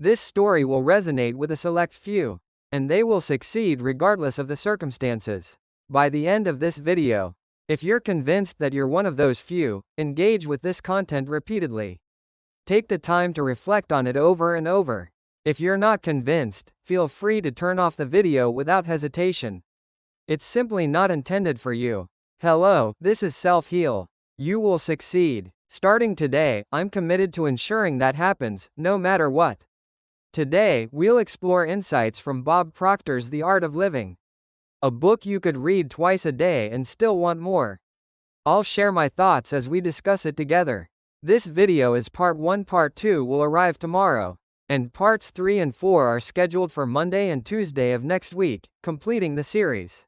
This story will resonate with a select few, and they will succeed regardless of the circumstances. By the end of this video, if you're convinced that you're one of those few, engage with this content repeatedly. Take the time to reflect on it over and over. If you're not convinced, feel free to turn off the video without hesitation. It's simply not intended for you. Hello, this is Self-Heal. You will succeed. Starting today, I'm committed to ensuring that happens, no matter what. Today, we'll explore insights from Bob Proctor's The Art of Living. A book you could read twice a day and still want more. I'll share my thoughts as we discuss it together. This video is part 1. Part 2 will arrive tomorrow, and parts 3 and 4 are scheduled for Monday and Tuesday of next week, completing the series.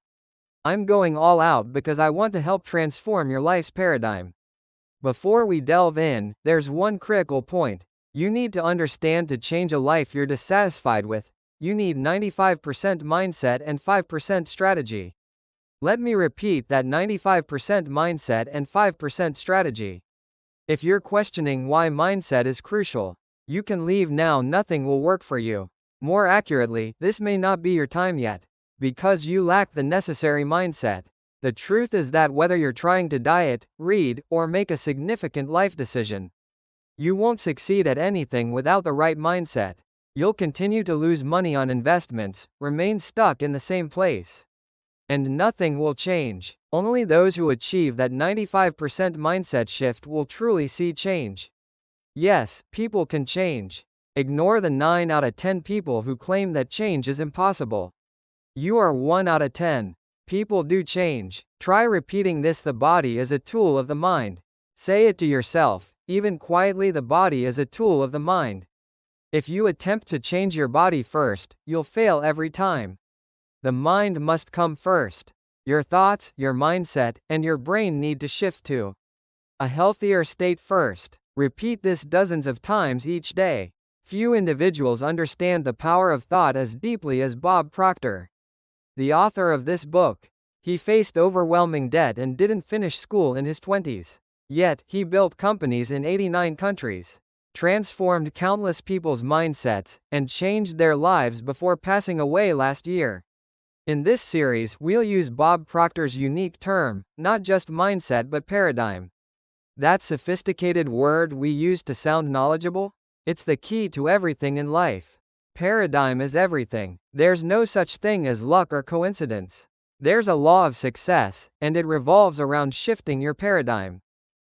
I'm going all out because I want to help transform your life's paradigm. Before we delve in, there's one critical point. You need to understand to change a life you're dissatisfied with, you need 95% mindset and 5% strategy. Let me repeat that: 95% mindset and 5% strategy. If you're questioning why mindset is crucial, you can leave now. Nothing will work for you. More accurately, this may not be your time yet, because you lack the necessary mindset. The truth is that whether you're trying to diet, read, or make a significant life decision, you won't succeed at anything without the right mindset. You'll continue to lose money on investments, remain stuck in the same place, and nothing will change. Only those who achieve that 95% mindset shift will truly see change. Yes, people can change. Ignore the 9 out of 10 people who claim that change is impossible. You are 1 out of 10. People do change. Try repeating this: the body is a tool of the mind. Say it to yourself, even quietly: the body is a tool of the mind. If you attempt to change your body first, you'll fail every time. The mind must come first. Your thoughts, your mindset, and your brain need to shift to a healthier state first. Repeat this dozens of times each day. Few individuals understand the power of thought as deeply as Bob Proctor, the author of this book. He faced overwhelming debt and didn't finish school in his 20s. Yet, he built companies in 89 countries, transformed countless people's mindsets, and changed their lives before passing away last year. In this series, we'll use Bob Proctor's unique term, not just mindset but paradigm. That sophisticated word we use to sound knowledgeable? It's the key to everything in life. Paradigm is everything. There's no such thing as luck or coincidence. There's a law of success, and it revolves around shifting your paradigm.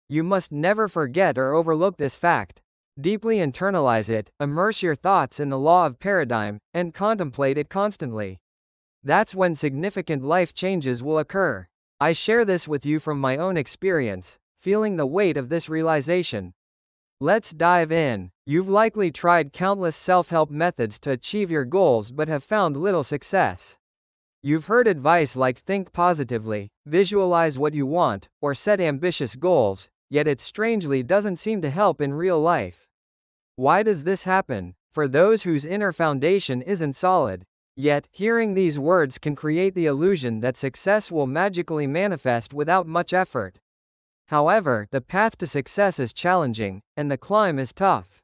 You must never forget or overlook this fact. Deeply internalize it, immerse your thoughts in the law of paradigm, and contemplate it constantly. That's when significant life changes will occur. I share this with you from my own experience, feeling the weight of this realization. Let's dive in. You've likely tried countless self-help methods to achieve your goals but have found little success. You've heard advice like think positively, visualize what you want, or set ambitious goals, yet it strangely doesn't seem to help in real life. Why does this happen? For those whose inner foundation isn't solid. Yet, hearing these words can create the illusion that success will magically manifest without much effort. However, the path to success is challenging, and the climb is tough.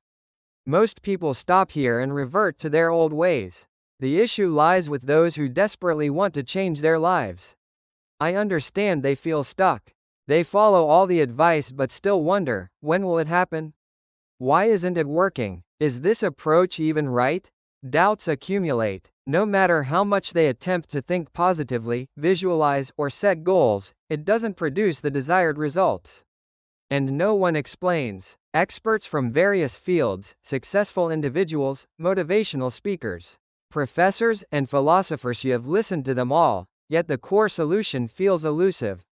Most people stop here and revert to their old ways. The issue lies with those who desperately want to change their lives. I understand they feel stuck. They follow all the advice but still wonder, when will it happen? Why isn't it working? Is this approach even right? Doubts accumulate. No matter how much they attempt to think positively, visualize, or set goals, it doesn't produce the desired results. And no one explains. Experts from various fields, successful individuals, motivational speakers, professors, and philosophers, you have listened to them all, yet the core solution feels elusive.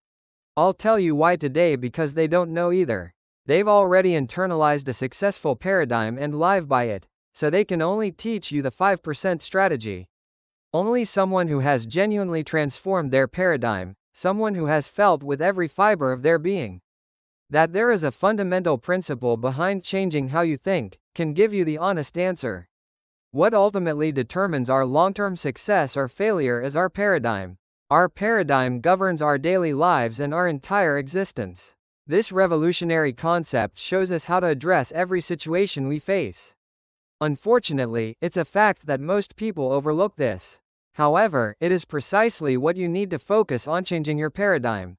I'll tell you why today, because they don't know either. They've already internalized a successful paradigm and live by it, so they can only teach you the 5% strategy. Only someone who has genuinely transformed their paradigm, someone who has felt with every fiber of their being that there is a fundamental principle behind changing how you think, can give you the honest answer. What ultimately determines our long-term success or failure is our paradigm. Our paradigm governs our daily lives and our entire existence. This revolutionary concept shows us how to address every situation we face. Unfortunately, it's a fact that most people overlook this. However, it is precisely what you need to focus on: changing your paradigm.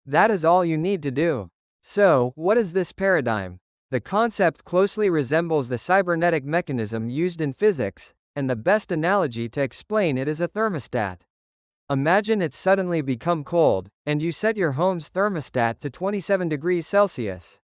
That is all you need to do. So, what is this paradigm? The concept closely resembles the cybernetic mechanism used in physics, and the best analogy to explain it is a thermostat. Imagine it's suddenly become cold, and you set your home's thermostat to 27 degrees Celsius.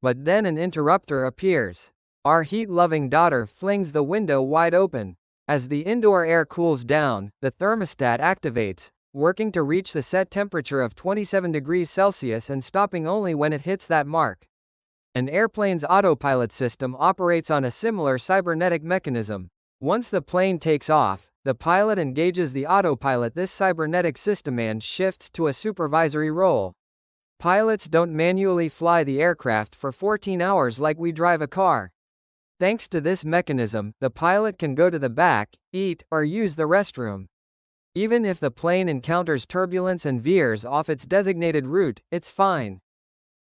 But then an interrupter appears. Our heat-loving daughter flings the window wide open. As the indoor air cools down, the thermostat activates, working to reach the set temperature of 27 degrees Celsius and stopping only when it hits that mark. An airplane's autopilot system operates on a similar cybernetic mechanism. Once the plane takes off, the pilot engages the autopilot. This cybernetic system and shifts to a supervisory role. Pilots don't manually fly the aircraft for 14 hours like we drive a car. Thanks to this mechanism, the pilot can go to the back, eat, or use the restroom. Even if the plane encounters turbulence and veers off its designated route, it's fine.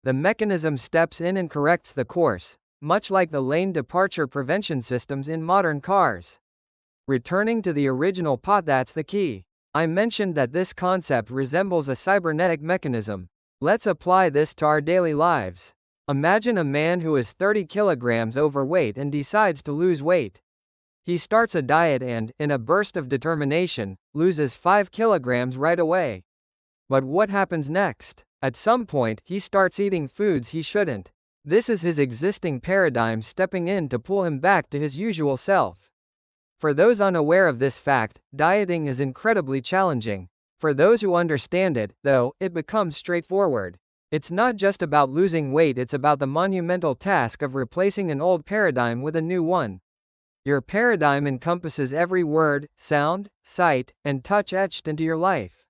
The mechanism steps in and corrects the course, much like the lane departure prevention systems in modern cars. Returning to the original pot, that's the key. I mentioned that this concept resembles a cybernetic mechanism. Let's apply this to our daily lives. Imagine a man who is 30 kilograms overweight and decides to lose weight. He starts a diet and, in a burst of determination, loses 5 kilograms right away. But what happens next? At some point, he starts eating foods he shouldn't. This is his existing paradigm stepping in to pull him back to his usual self. For those unaware of this fact, dieting is incredibly challenging. For those who understand it, though, it becomes straightforward. It's not just about losing weight, it's about the monumental task of replacing an old paradigm with a new one. Your paradigm encompasses every word, sound, sight, and touch etched into your life.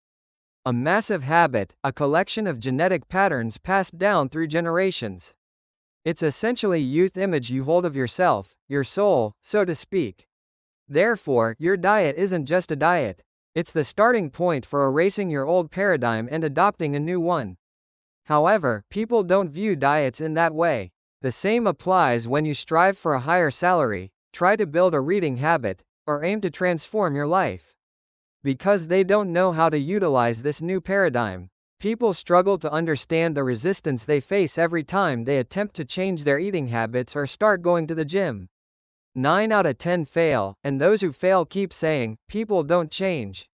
A massive habit, a collection of genetic patterns passed down through generations. It's essentially youth image you hold of yourself, your soul, so to speak. Therefore, your diet isn't just a diet. It's the starting point for erasing your old paradigm and adopting a new one. However, people don't view diets in that way. The same applies when you strive for a higher salary, try to build a reading habit, or aim to transform your life. Because they don't know how to utilize this new paradigm, people struggle to understand the resistance they face every time they attempt to change their eating habits or start going to the gym. 9 out of 10 fail, and those who fail keep saying, "People don't change."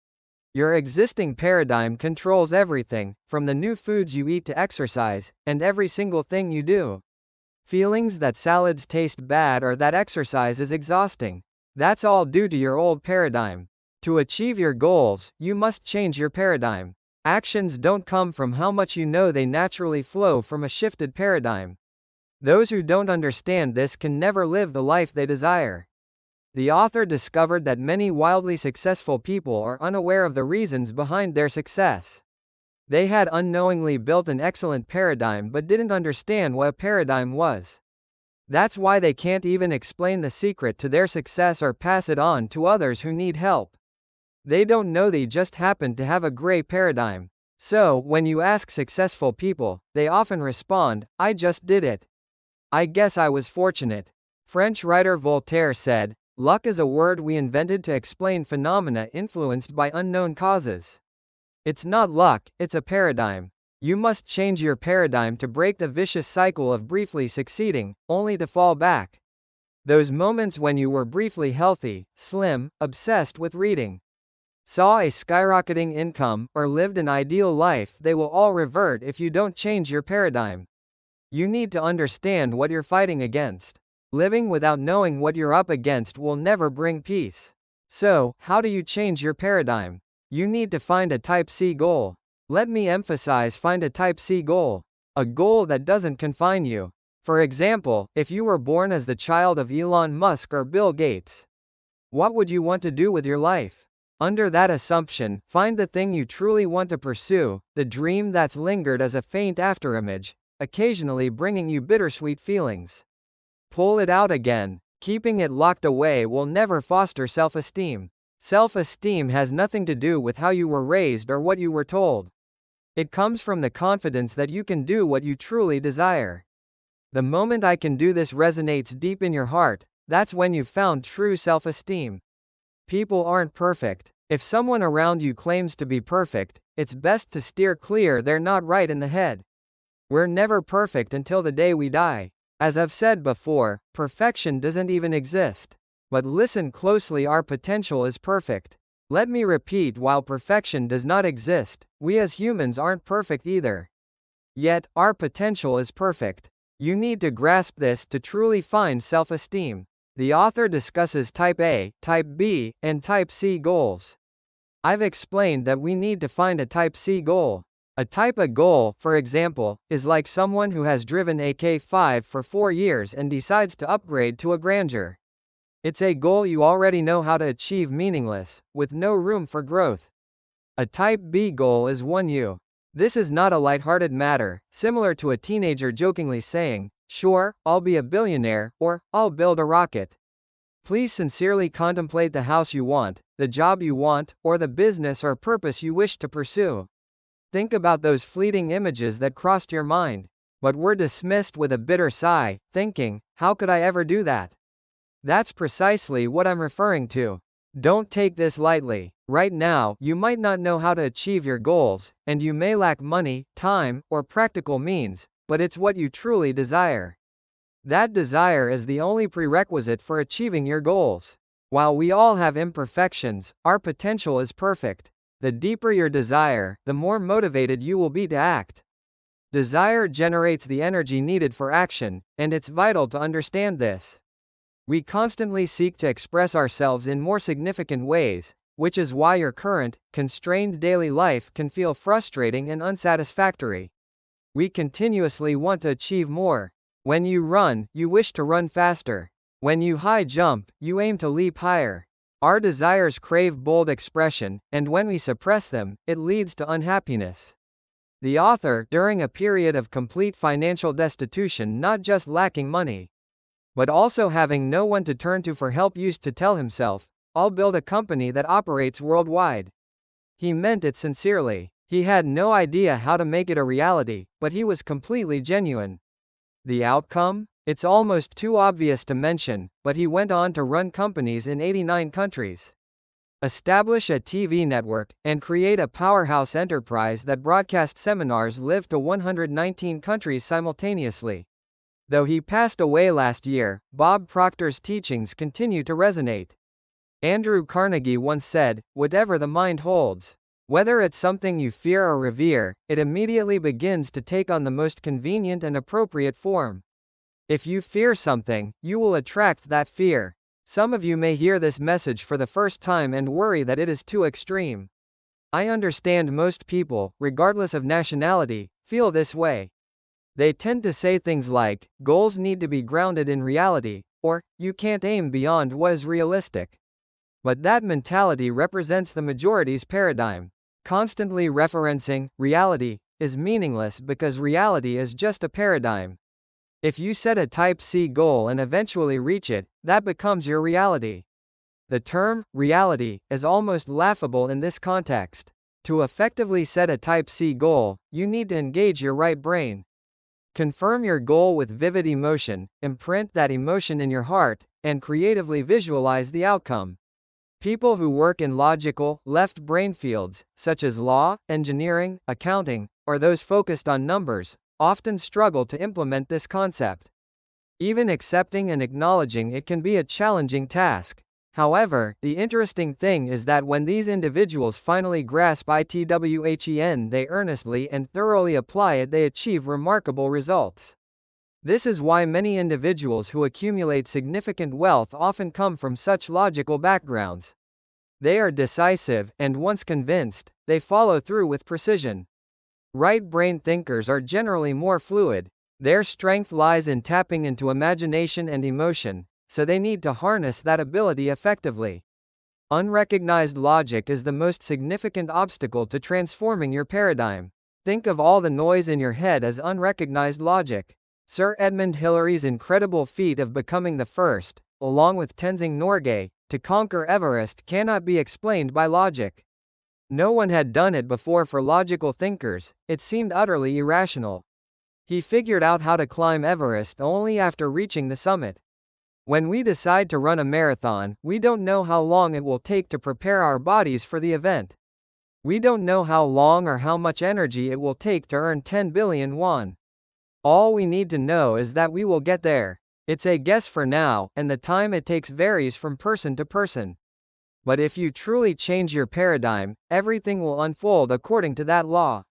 Your existing paradigm controls everything, from the new foods you eat to exercise, and every single thing you do. Feelings that salads taste bad or that exercise is exhausting. That's all due to your old paradigm. To achieve your goals, you must change your paradigm. Actions don't come from how much you know, they naturally flow from a shifted paradigm. Those who don't understand this can never live the life they desire. The author discovered that many wildly successful people are unaware of the reasons behind their success. They had unknowingly built an excellent paradigm but didn't understand what a paradigm was. That's why they can't even explain the secret to their success or pass it on to others who need help. They don't know, they just happen to have a gray paradigm. So, when you ask successful people, they often respond, "I just did it. I guess I was fortunate." French writer Voltaire said, "Luck is a word we invented to explain phenomena influenced by unknown causes." It's not luck, it's a paradigm. You must change your paradigm to break the vicious cycle of briefly succeeding, only to fall back. Those moments when you were briefly healthy, slim, obsessed with reading, saw a skyrocketing income, or lived an ideal life, they will all revert if you don't change your paradigm. You need to understand what you're fighting against. Living without knowing what you're up against will never bring peace. So, how do you change your paradigm? You need to find a Type C goal. Let me emphasize, find a Type C goal. A goal that doesn't confine you. For example, if you were born as the child of Elon Musk or Bill Gates, what would you want to do with your life? Under that assumption, find the thing you truly want to pursue, the dream that's lingered as a faint afterimage, occasionally bringing you bittersweet feelings. Pull it out again. Keeping it locked away will never foster self-esteem. Self-esteem has nothing to do with how you were raised or what you were told. It comes from the confidence that you can do what you truly desire. The moment "I can do this" resonates deep in your heart, That's when you've found true self-esteem. People aren't perfect. If someone around you claims to be perfect, it's best to steer clear. They're not right in the head. We're never perfect until the day we die. As I've said before, perfection doesn't even exist. But listen closely, our potential is perfect. Let me repeat, while perfection does not exist, we as humans aren't perfect either. Yet, our potential is perfect. You need to grasp this to truly find self-esteem. The author discusses Type A, Type B, and Type C goals. I've explained that we need to find a Type C goal. A Type A goal, for example, is like someone who has driven a K5 for 4 years and decides to upgrade to a Grandeur. It's a goal you already know how to achieve, meaningless, with no room for growth. A Type B goal is one you. This is not a lighthearted matter, similar to a teenager jokingly saying, "Sure, I'll be a billionaire," or, "I'll build a rocket." Please sincerely contemplate the house you want, the job you want, or the business or purpose you wish to pursue. Think about those fleeting images that crossed your mind, but were dismissed with a bitter sigh, thinking, "How could I ever do that?" That's precisely what I'm referring to. Don't take this lightly. Right now, you might not know how to achieve your goals, and you may lack money, time, or practical means, but it's what you truly desire. That desire is the only prerequisite for achieving your goals. While we all have imperfections, our potential is perfect. The deeper your desire, the more motivated you will be to act. Desire generates the energy needed for action, and it's vital to understand this. We constantly seek to express ourselves in more significant ways, which is why your current, constrained daily life can feel frustrating and unsatisfactory. We continuously want to achieve more. When you run, you wish to run faster. When you high jump, you aim to leap higher. Our desires crave bold expression, and when we suppress them, it leads to unhappiness. The author, during a period of complete financial destitution, not just lacking money, but also having no one to turn to for help, used to tell himself, "I'll build a company that operates worldwide." He meant it sincerely. He had no idea how to make it a reality, but he was completely genuine. The outcome? It's almost too obvious to mention, but he went on to run companies in 89 countries, establish a TV network, and create a powerhouse enterprise that broadcast seminars live to 119 countries simultaneously. Though he passed away last year, Bob Proctor's teachings continue to resonate. Andrew Carnegie once said, "Whatever the mind holds, whether it's something you fear or revere, it immediately begins to take on the most convenient and appropriate form." If you fear something, you will attract that fear. Some of you may hear this message for the first time and worry that it is too extreme. I understand most people, regardless of nationality, feel this way. They tend to say things like, "Goals need to be grounded in reality," or, "You can't aim beyond what is realistic." But that mentality represents the majority's paradigm. Constantly referencing reality is meaningless because reality is just a paradigm. If you set a Type C goal and eventually reach it, that becomes your reality. The term reality is almost laughable in this context. To effectively set a Type C goal, you need to engage your right brain. Confirm your goal with vivid emotion, imprint that emotion in your heart, and creatively visualize the outcome. People who work in logical, left brain fields, such as law, engineering, accounting, or those focused on numbers, often struggle to implement this concept. Even accepting and acknowledging it can be a challenging task. However, the interesting thing is that when these individuals finally grasp ITWHEN, they earnestly and thoroughly apply it, they achieve remarkable results. This is why many individuals who accumulate significant wealth often come from such logical backgrounds. They are decisive, and once convinced, they follow through with precision. Right-brain thinkers are generally more fluid. Their strength lies in tapping into imagination and emotion, so they need to harness that ability effectively. Unrecognized logic is the most significant obstacle to transforming your paradigm. Think of all the noise in your head as unrecognized logic. Sir Edmund Hillary's incredible feat of becoming the first, along with Tenzing Norgay, to conquer Everest cannot be explained by logic. No one had done it before. For logical thinkers, it seemed utterly irrational. He figured out how to climb Everest only after reaching the summit. When we decide to run a marathon, we don't know how long it will take to prepare our bodies for the event. We don't know how long or how much energy it will take to earn 10 billion won. All we need to know is that we will get there. It's a guess for now, and the time it takes varies from person to person. But if you truly change your paradigm, everything will unfold according to that law.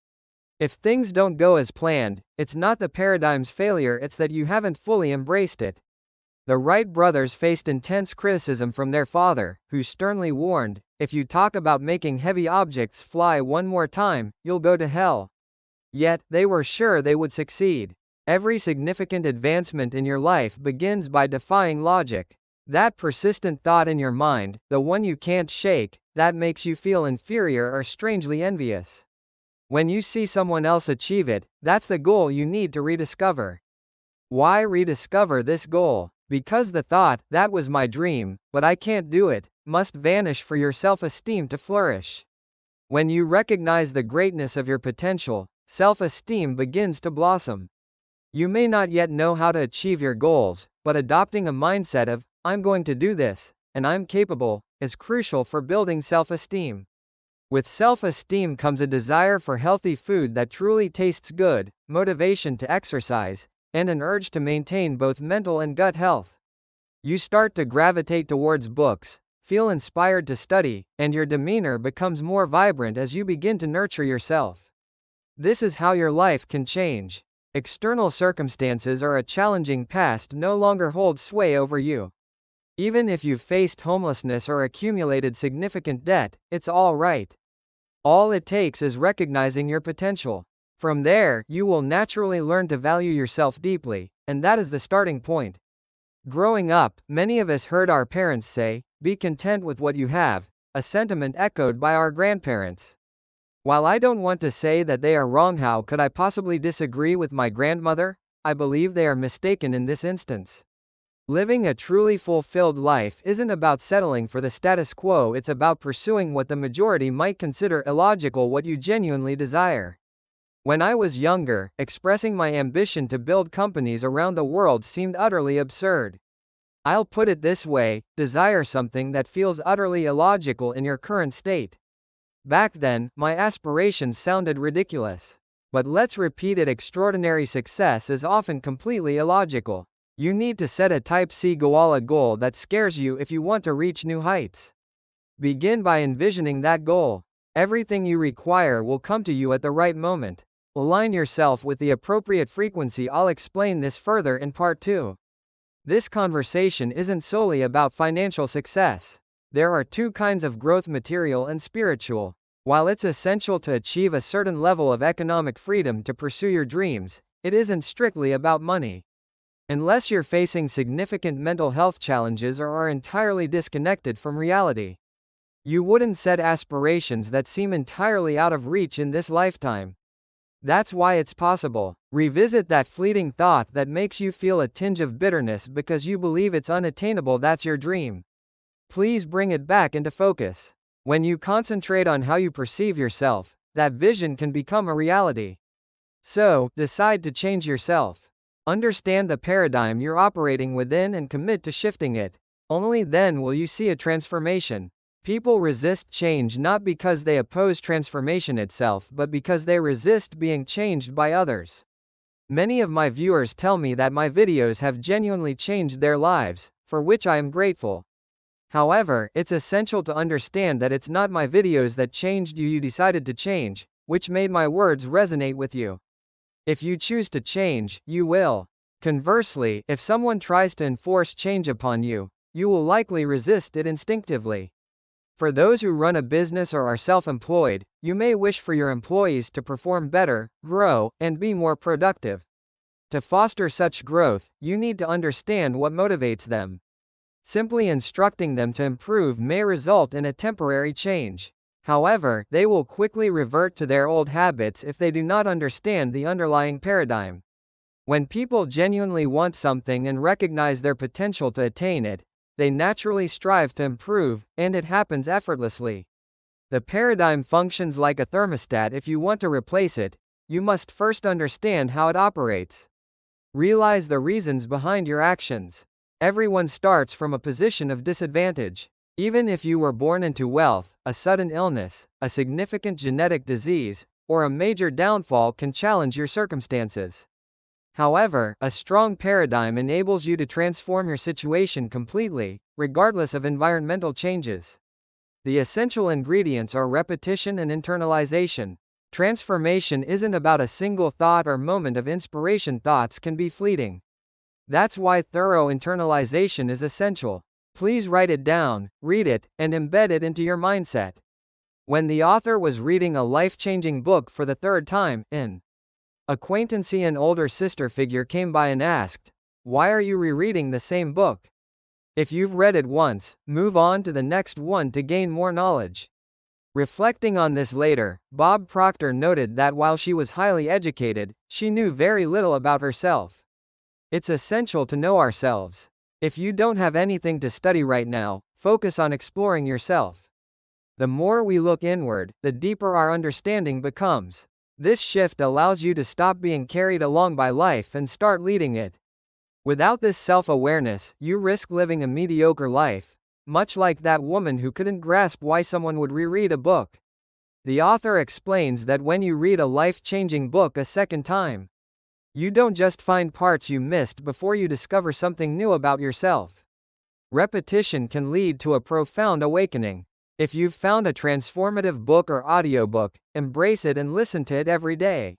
If things don't go as planned, it's not the paradigm's failure, it's that you haven't fully embraced it. The Wright brothers faced intense criticism from their father, who sternly warned, "If you talk about making heavy objects fly one more time, you'll go to hell." Yet, they were sure they would succeed. Every significant advancement in your life begins by defying logic. That persistent thought in your mind, the one you can't shake, that makes you feel inferior or strangely envious. When you see someone else achieve it, that's the goal you need to rediscover. Why rediscover this goal? Because the thought, "that was my dream, but I can't do it," must vanish for your self-esteem to flourish. When you recognize the greatness of your potential, self-esteem begins to blossom. You may not yet know how to achieve your goals, but adopting a mindset of, "I'm going to do this, and I'm capable," is crucial for building self-esteem. With self-esteem comes a desire for healthy food that truly tastes good, motivation to exercise, and an urge to maintain both mental and gut health. You start to gravitate towards books, feel inspired to study, and your demeanor becomes more vibrant as you begin to nurture yourself. This is how your life can change. External circumstances or a challenging past no longer hold sway over you. Even if you've faced homelessness or accumulated significant debt, it's all right. All it takes is recognizing your potential. From there, you will naturally learn to value yourself deeply, and that is the starting point. Growing up, many of us heard our parents say, "Be content with what you have," a sentiment echoed by our grandparents. While I don't want to say that they are wrong, how could I possibly disagree with my grandmother? I believe they are mistaken in this instance. Living a truly fulfilled life isn't about settling for the status quo, it's about pursuing what the majority might consider illogical, what you genuinely desire. When I was younger, expressing my ambition to build companies around the world seemed utterly absurd. I'll put it this way: desire something that feels utterly illogical in your current state. Back then, my aspirations sounded ridiculous. But let's repeat it: extraordinary success is often completely illogical. You need to set a Type C goal, a goal that scares you if you want to reach new heights. Begin by envisioning that goal. Everything you require will come to you at the right moment. Align yourself with the appropriate frequency. I'll explain this further in part 2. This conversation isn't solely about financial success. There are two kinds of growth: material and spiritual. While it's essential to achieve a certain level of economic freedom to pursue your dreams, it isn't strictly about money. Unless you're facing significant mental health challenges or are entirely disconnected from reality, you wouldn't set aspirations that seem entirely out of reach in this lifetime. That's why it's possible. Revisit that fleeting thought that makes you feel a tinge of bitterness because you believe it's unattainable. That's your dream. Please bring it back into focus. When you concentrate on how you perceive yourself, that vision can become a reality. So, decide to change yourself. Understand the paradigm you're operating within and commit to shifting it. Only then will you see a transformation. People resist change not because they oppose transformation itself, but because they resist being changed by others. Many of my viewers tell me that my videos have genuinely changed their lives, for which I am grateful. However, it's essential to understand that it's not my videos that changed you. You decided to change, which made my words resonate with you. If you choose to change, you will. Conversely, if someone tries to enforce change upon you, you will likely resist it instinctively. For those who run a business or are self-employed, you may wish for your employees to perform better, grow, and be more productive. To foster such growth, you need to understand what motivates them. Simply instructing them to improve may result in a temporary change. However, they will quickly revert to their old habits if they do not understand the underlying paradigm. When people genuinely want something and recognize their potential to attain it, they naturally strive to improve, and it happens effortlessly. The paradigm functions like a thermostat. If you want to replace it, you must first understand how it operates. Realize the reasons behind your actions. Everyone starts from a position of disadvantage. Even if you were born into wealth, a sudden illness, a significant genetic disease, or a major downfall can challenge your circumstances. However, a strong paradigm enables you to transform your situation completely, regardless of environmental changes. The essential ingredients are repetition and internalization. Transformation isn't about a single thought or moment of inspiration. Thoughts can be fleeting. That's why thorough internalization is essential. Please write it down, read it, and embed it into your mindset. When the author was reading a life-changing book for the third time, an acquaintance and older sister figure came by and asked, "Why are you rereading the same book? If you've read it once, move on to the next one to gain more knowledge." Reflecting on this later, Bob Proctor noted that while she was highly educated, she knew very little about herself. It's essential to know ourselves. If you don't have anything to study right now, focus on exploring yourself. The more we look inward, the deeper our understanding becomes. This shift allows you to stop being carried along by life and start leading it. Without this self-awareness, you risk living a mediocre life, much like that woman who couldn't grasp why someone would reread a book. The author explains that when you read a life-changing book a second time, you don't just find parts you missed before you discover something new about yourself. Repetition can lead to a profound awakening. If you've found a transformative book or audiobook, embrace it and listen to it every day.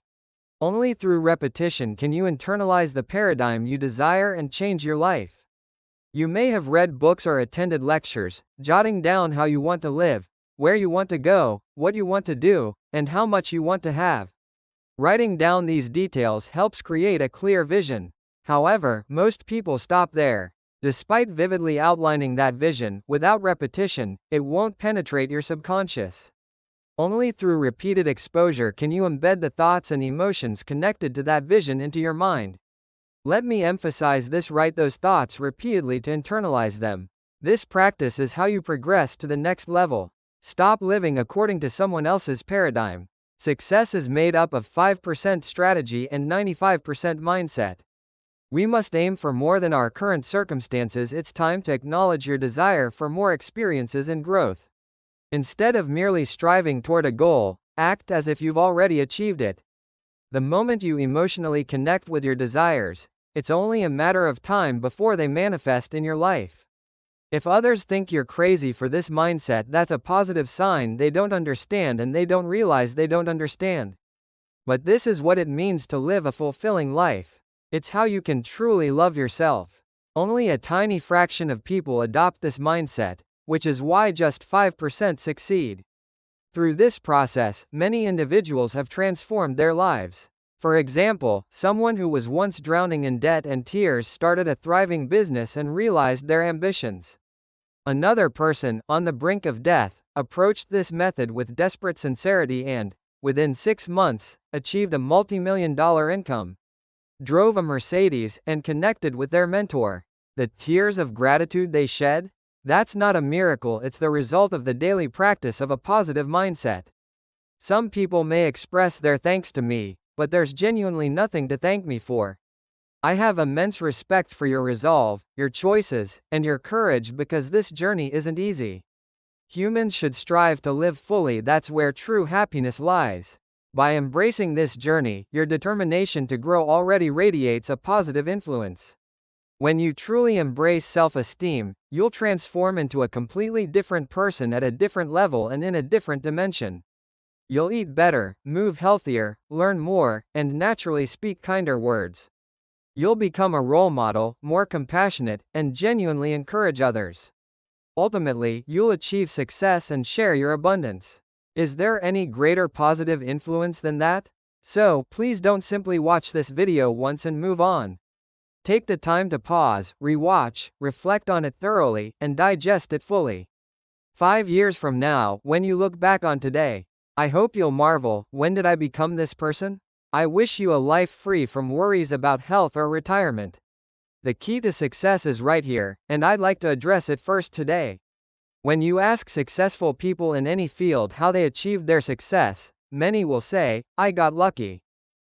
Only through repetition can you internalize the paradigm you desire and change your life. You may have read books or attended lectures, jotting down how you want to live, where you want to go, what you want to do, and how much you want to have. Writing down these details helps create a clear vision. However, most people stop there. Despite vividly outlining that vision, without repetition, it won't penetrate your subconscious. Only through repeated exposure can you embed the thoughts and emotions connected to that vision into your mind. Let me emphasize this: write those thoughts repeatedly to internalize them. This practice is how you progress to the next level. Stop living according to someone else's paradigm. Success is made up of 5% strategy and 95% mindset. We must aim for more than our current circumstances. It's time to acknowledge your desire for more experiences and growth. Instead of merely striving toward a goal, act as if you've already achieved it. The moment you emotionally connect with your desires, it's only a matter of time before they manifest in your life. If others think you're crazy for this mindset, that's a positive sign. They don't understand, and they don't realize they don't understand. But this is what it means to live a fulfilling life. It's how you can truly love yourself. Only a tiny fraction of people adopt this mindset, which is why just 5% succeed. Through this process, many individuals have transformed their lives. For example, someone who was once drowning in debt and tears started a thriving business and realized their ambitions. Another person, on the brink of death, approached this method with desperate sincerity and, within 6 months, achieved a multi-million-dollar income, drove a Mercedes, and connected with their mentor. The tears of gratitude they shed? That's not a miracle, it's the result of the daily practice of a positive mindset. Some people may express their thanks to me, but there's genuinely nothing to thank me for. I have immense respect for your resolve, your choices, and your courage, because this journey isn't easy. Humans should strive to live fully. That's where true happiness lies. By embracing this journey, your determination to grow already radiates a positive influence. When you truly embrace self-esteem, you'll transform into a completely different person at a different level and in a different dimension. You'll eat better, move healthier, learn more, and naturally speak kinder words. You'll become a role model, more compassionate, and genuinely encourage others. Ultimately, you'll achieve success and share your abundance. Is there any greater positive influence than that? So, please don't simply watch this video once and move on. Take the time to pause, rewatch, reflect on it thoroughly, and digest it fully. 5 years from now, when you look back on today, I hope you'll marvel, when did I become this person? I wish you a life free from worries about health or retirement. The key to success is right here, and I'd like to address it first today. When you ask successful people in any field how they achieved their success, many will say, "I got lucky."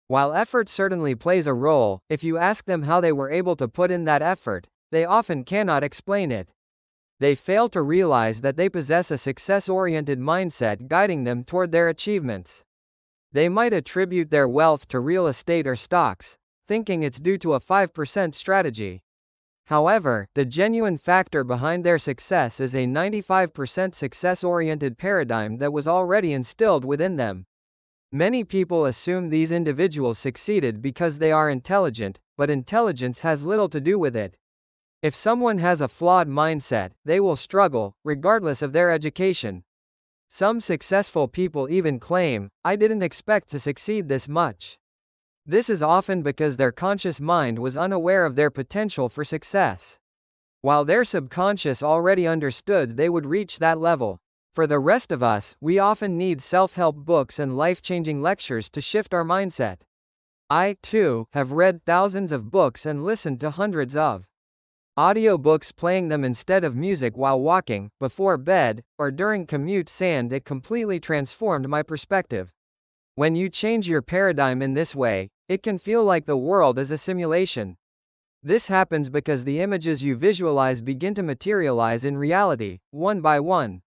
While effort certainly plays a role, if you ask them how they were able to put in that effort, they often cannot explain it. They fail to realize that they possess a success-oriented mindset guiding them toward their achievements. They might attribute their wealth to real estate or stocks, thinking it's due to a 5% strategy. However, the genuine factor behind their success is a 95% success-oriented paradigm that was already instilled within them. Many people assume these individuals succeeded because they are intelligent, but intelligence has little to do with it. If someone has a flawed mindset, they will struggle, regardless of their education. Some successful people even claim, "I didn't expect to succeed this much." This is often because their conscious mind was unaware of their potential for success, while their subconscious already understood they would reach that level. For the rest of us, we often need self-help books and life-changing lectures to shift our mindset. I, too, have read thousands of books and listened to hundreds of audiobooks, playing them instead of music while walking, before bed, or during commutes, and it completely transformed my perspective. When you change your paradigm in this way, it can feel like the world is a simulation. This happens because the images you visualize begin to materialize in reality, one by one.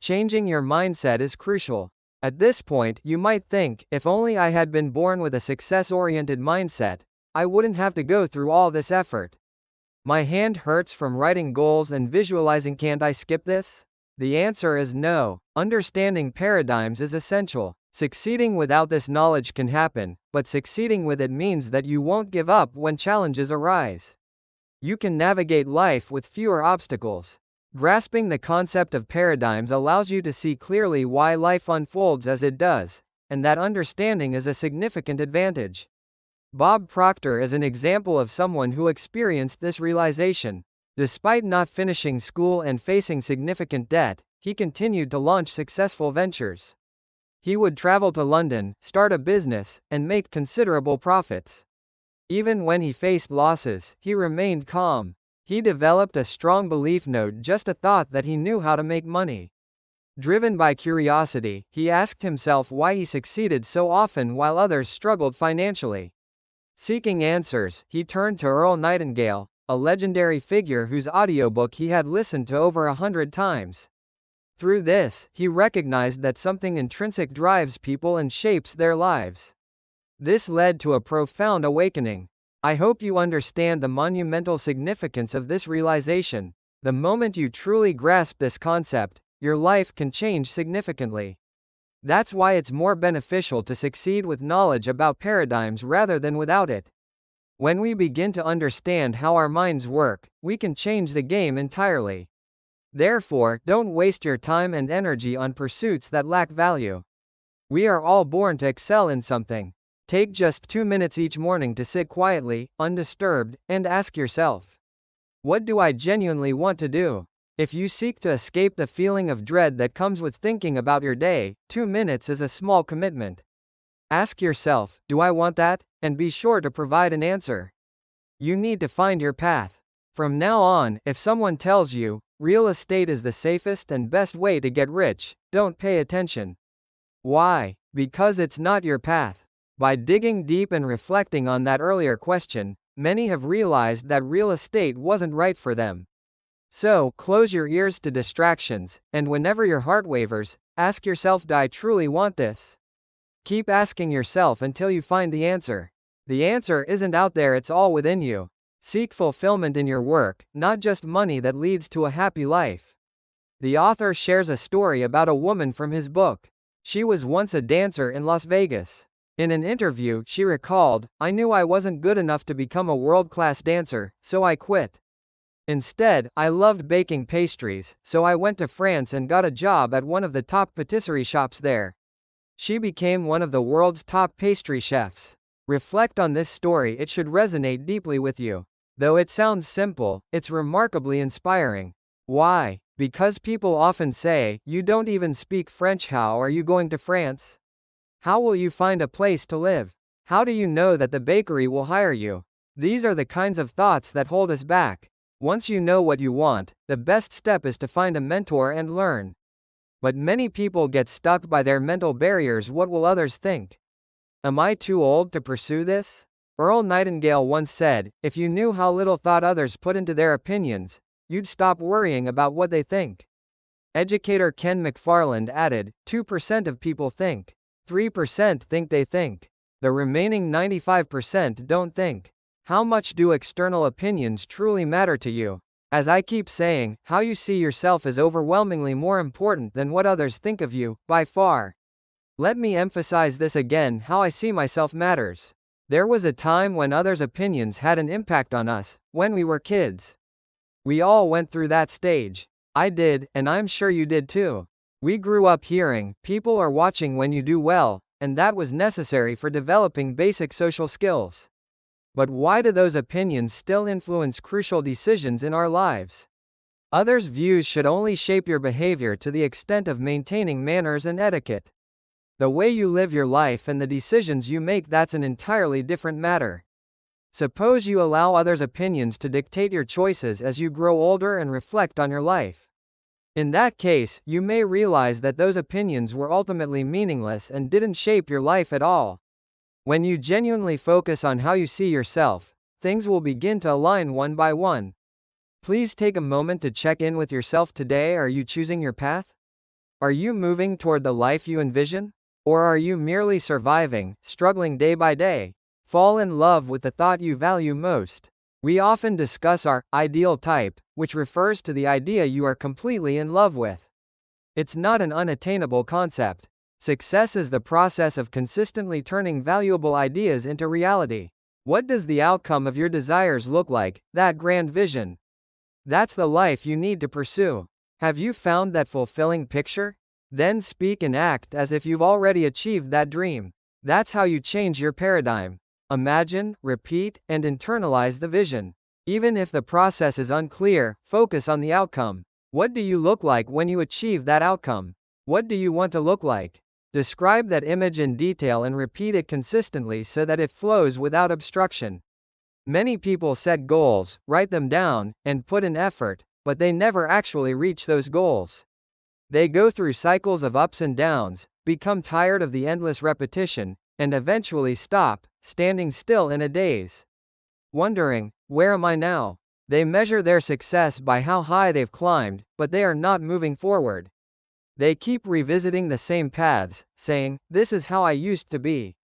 Changing your mindset is crucial. At this point, you might think, if only I had been born with a success-oriented mindset, I wouldn't have to go through all this effort. My hand hurts from writing goals and visualizing. Can't I skip this? The answer is no. Understanding paradigms is essential. Succeeding without this knowledge can happen, but succeeding with it means that you won't give up when challenges arise. You can navigate life with fewer obstacles. Grasping the concept of paradigms allows you to see clearly why life unfolds as it does, and that understanding is a significant advantage. Bob Proctor is an example of someone who experienced this realization. Despite not finishing school and facing significant debt, he continued to launch successful ventures. He would travel to London, start a business, and make considerable profits. Even when he faced losses, he remained calm. He developed a strong belief, not just a thought, that he knew how to make money. Driven by curiosity, he asked himself why he succeeded so often while others struggled financially. Seeking answers, he turned to Earl Nightingale, a legendary figure whose audiobook he had listened to over 100 times. Through this, he recognized that something intrinsic drives people and shapes their lives. This led to a profound awakening. I hope you understand the monumental significance of this realization. The moment you truly grasp this concept, your life can change significantly. That's why it's more beneficial to succeed with knowledge about paradigms rather than without it. When we begin to understand how our minds work, we can change the game entirely. Therefore, don't waste your time and energy on pursuits that lack value. We are all born to excel in something. Take just 2 minutes each morning to sit quietly, undisturbed, and ask yourself, what do I genuinely want to do? If you seek to escape the feeling of dread that comes with thinking about your day, 2 minutes is a small commitment. Ask yourself, do I want that? And be sure to provide an answer. You need to find your path. From now on, if someone tells you, real estate is the safest and best way to get rich, don't pay attention. Why? Because it's not your path. By digging deep and reflecting on that earlier question, many have realized that real estate wasn't right for them. So, close your ears to distractions, and whenever your heart wavers, ask yourself, do I truly want this? Keep asking yourself until you find the answer. The answer isn't out there, it's all within you. Seek fulfillment in your work, not just money that leads to a happy life. The author shares a story about a woman from his book. She was once a dancer in Las Vegas. In an interview, she recalled, I knew I wasn't good enough to become a world-class dancer, so I quit. Instead, I loved baking pastries, so I went to France and got a job at one of the top patisserie shops there. She became one of the world's top pastry chefs. Reflect on this story, it should resonate deeply with you. Though it sounds simple, it's remarkably inspiring. Why? Because people often say, you don't even speak French, how are you going to France? How will you find a place to live? How do you know that the bakery will hire you? These are the kinds of thoughts that hold us back. Once you know what you want, the best step is to find a mentor and learn. But many people get stuck by their mental barriers. What will others think? Am I too old to pursue this? Earl Nightingale once said, "If you knew how little thought others put into their opinions, you'd stop worrying about what they think." Educator Ken McFarland added, 2% of people think. 3% think they think. The remaining 95% don't think. How much do external opinions truly matter to you? As I keep saying, how you see yourself is overwhelmingly more important than what others think of you, by far. Let me emphasize this again: how I see myself matters. There was a time when others' opinions had an impact on us, when we were kids. We all went through that stage. I did, and I'm sure you did too. We grew up hearing, "People are watching when you do well," and that was necessary for developing basic social skills. But why do those opinions still influence crucial decisions in our lives? Others' views should only shape your behavior to the extent of maintaining manners and etiquette. The way you live your life and the decisions you make, that's an entirely different matter. Suppose you allow others' opinions to dictate your choices as you grow older and reflect on your life. In that case, you may realize that those opinions were ultimately meaningless and didn't shape your life at all. When you genuinely focus on how you see yourself, things will begin to align one by one. Please take a moment to check in with yourself today. Are you choosing your path? Are you moving toward the life you envision? Or are you merely surviving, struggling day by day? Fall in love with the thought you value most. We often discuss our ideal type, which refers to the idea you are completely in love with. It's not an unattainable concept. Success is the process of consistently turning valuable ideas into reality. What does the outcome of your desires look like, that grand vision? That's the life you need to pursue. Have you found that fulfilling picture? Then speak and act as if you've already achieved that dream. That's how you change your paradigm. Imagine, repeat, and internalize the vision. Even if the process is unclear, focus on the outcome. What do you look like when you achieve that outcome? What do you want to look like? Describe that image in detail and repeat it consistently so that it flows without obstruction. Many people set goals, write them down, and put in effort, but they never actually reach those goals. They go through cycles of ups and downs, become tired of the endless repetition, and eventually stop, standing still in a daze. Wondering, "Where am I now?" They measure their success by how high they've climbed, but they are not moving forward. They keep revisiting the same paths, saying, "This is how I used to be."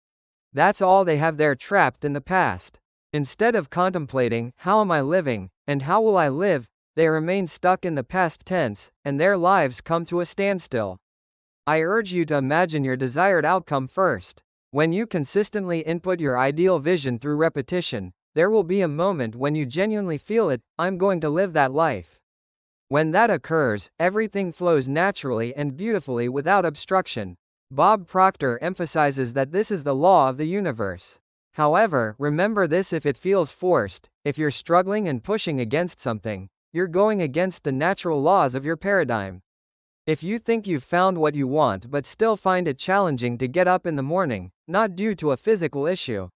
That's all they have. They're trapped in the past. Instead of contemplating, "How am I living, and how will I live?" they remain stuck in the past tense, and their lives come to a standstill. I urge you to imagine your desired outcome first. When you consistently input your ideal vision through repetition, there will be a moment when you genuinely feel it: "I'm going to live that life." When that occurs, everything flows naturally and beautifully without obstruction. Bob Proctor emphasizes that this is the law of the universe. However, remember this: if it feels forced, if you're struggling and pushing against something, you're going against the natural laws of your paradigm. If you think you've found what you want but still find it challenging to get up in the morning, not due to a physical issue,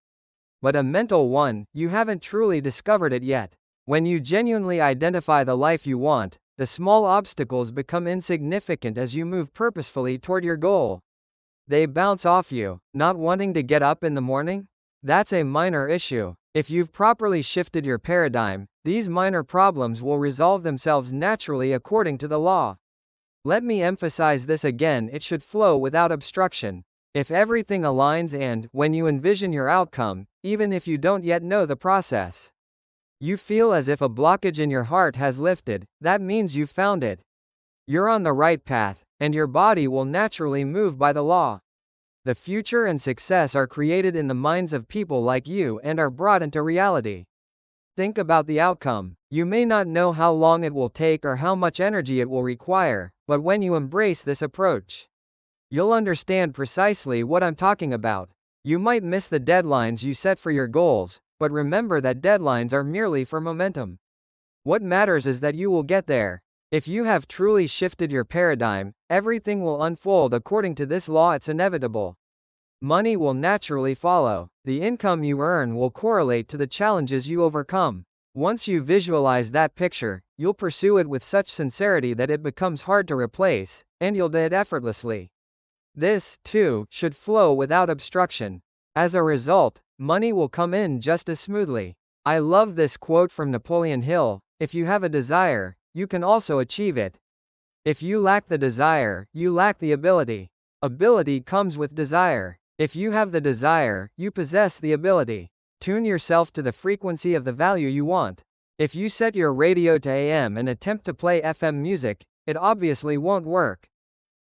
but a mental one, you haven't truly discovered it yet. When you genuinely identify the life you want, the small obstacles become insignificant as you move purposefully toward your goal. They bounce off you. Not wanting to get up in the morning? That's a minor issue. If you've properly shifted your paradigm, these minor problems will resolve themselves naturally according to the law. Let me emphasize this again: it should flow without obstruction. If everything aligns and, when you envision your outcome, even if you don't yet know the process, you feel as if a blockage in your heart has lifted, that means you've found it. You're on the right path, and your body will naturally move by the law. The future and success are created in the minds of people like you and are brought into reality. Think about the outcome. You may not know how long it will take or how much energy it will require, but when you embrace this approach, you'll understand precisely what I'm talking about. You might miss the deadlines you set for your goals, but remember that deadlines are merely for momentum. What matters is that you will get there. If you have truly shifted your paradigm, everything will unfold according to this law. It's inevitable. Money will naturally follow. The income you earn will correlate to the challenges you overcome. Once you visualize that picture, you'll pursue it with such sincerity that it becomes hard to replace, and you'll do it effortlessly. This, too, should flow without obstruction. As a result, money will come in just as smoothly. I love this quote from Napoleon Hill: "If you have a desire, you can also achieve it. If you lack the desire, you lack the ability. Ability comes with desire. If you have the desire, you possess the ability. Tune yourself to the frequency of the value you want. If you set your radio to AM and attempt to play FM music, it obviously won't work."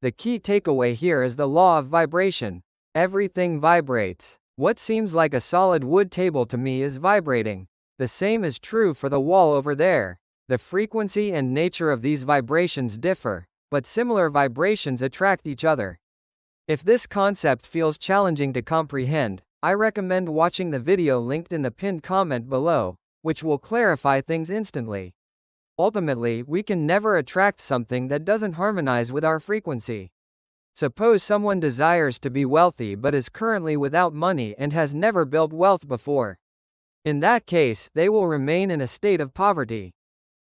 The key takeaway here is the law of vibration. Everything vibrates. What seems like a solid wood table to me is vibrating. The same is true for the wall over there. The frequency and nature of these vibrations differ, but similar vibrations attract each other. If this concept feels challenging to comprehend, I recommend watching the video linked in the pinned comment below, which will clarify things instantly. Ultimately, we can never attract something that doesn't harmonize with our frequency. Suppose someone desires to be wealthy but is currently without money and has never built wealth before. In that case, they will remain in a state of poverty.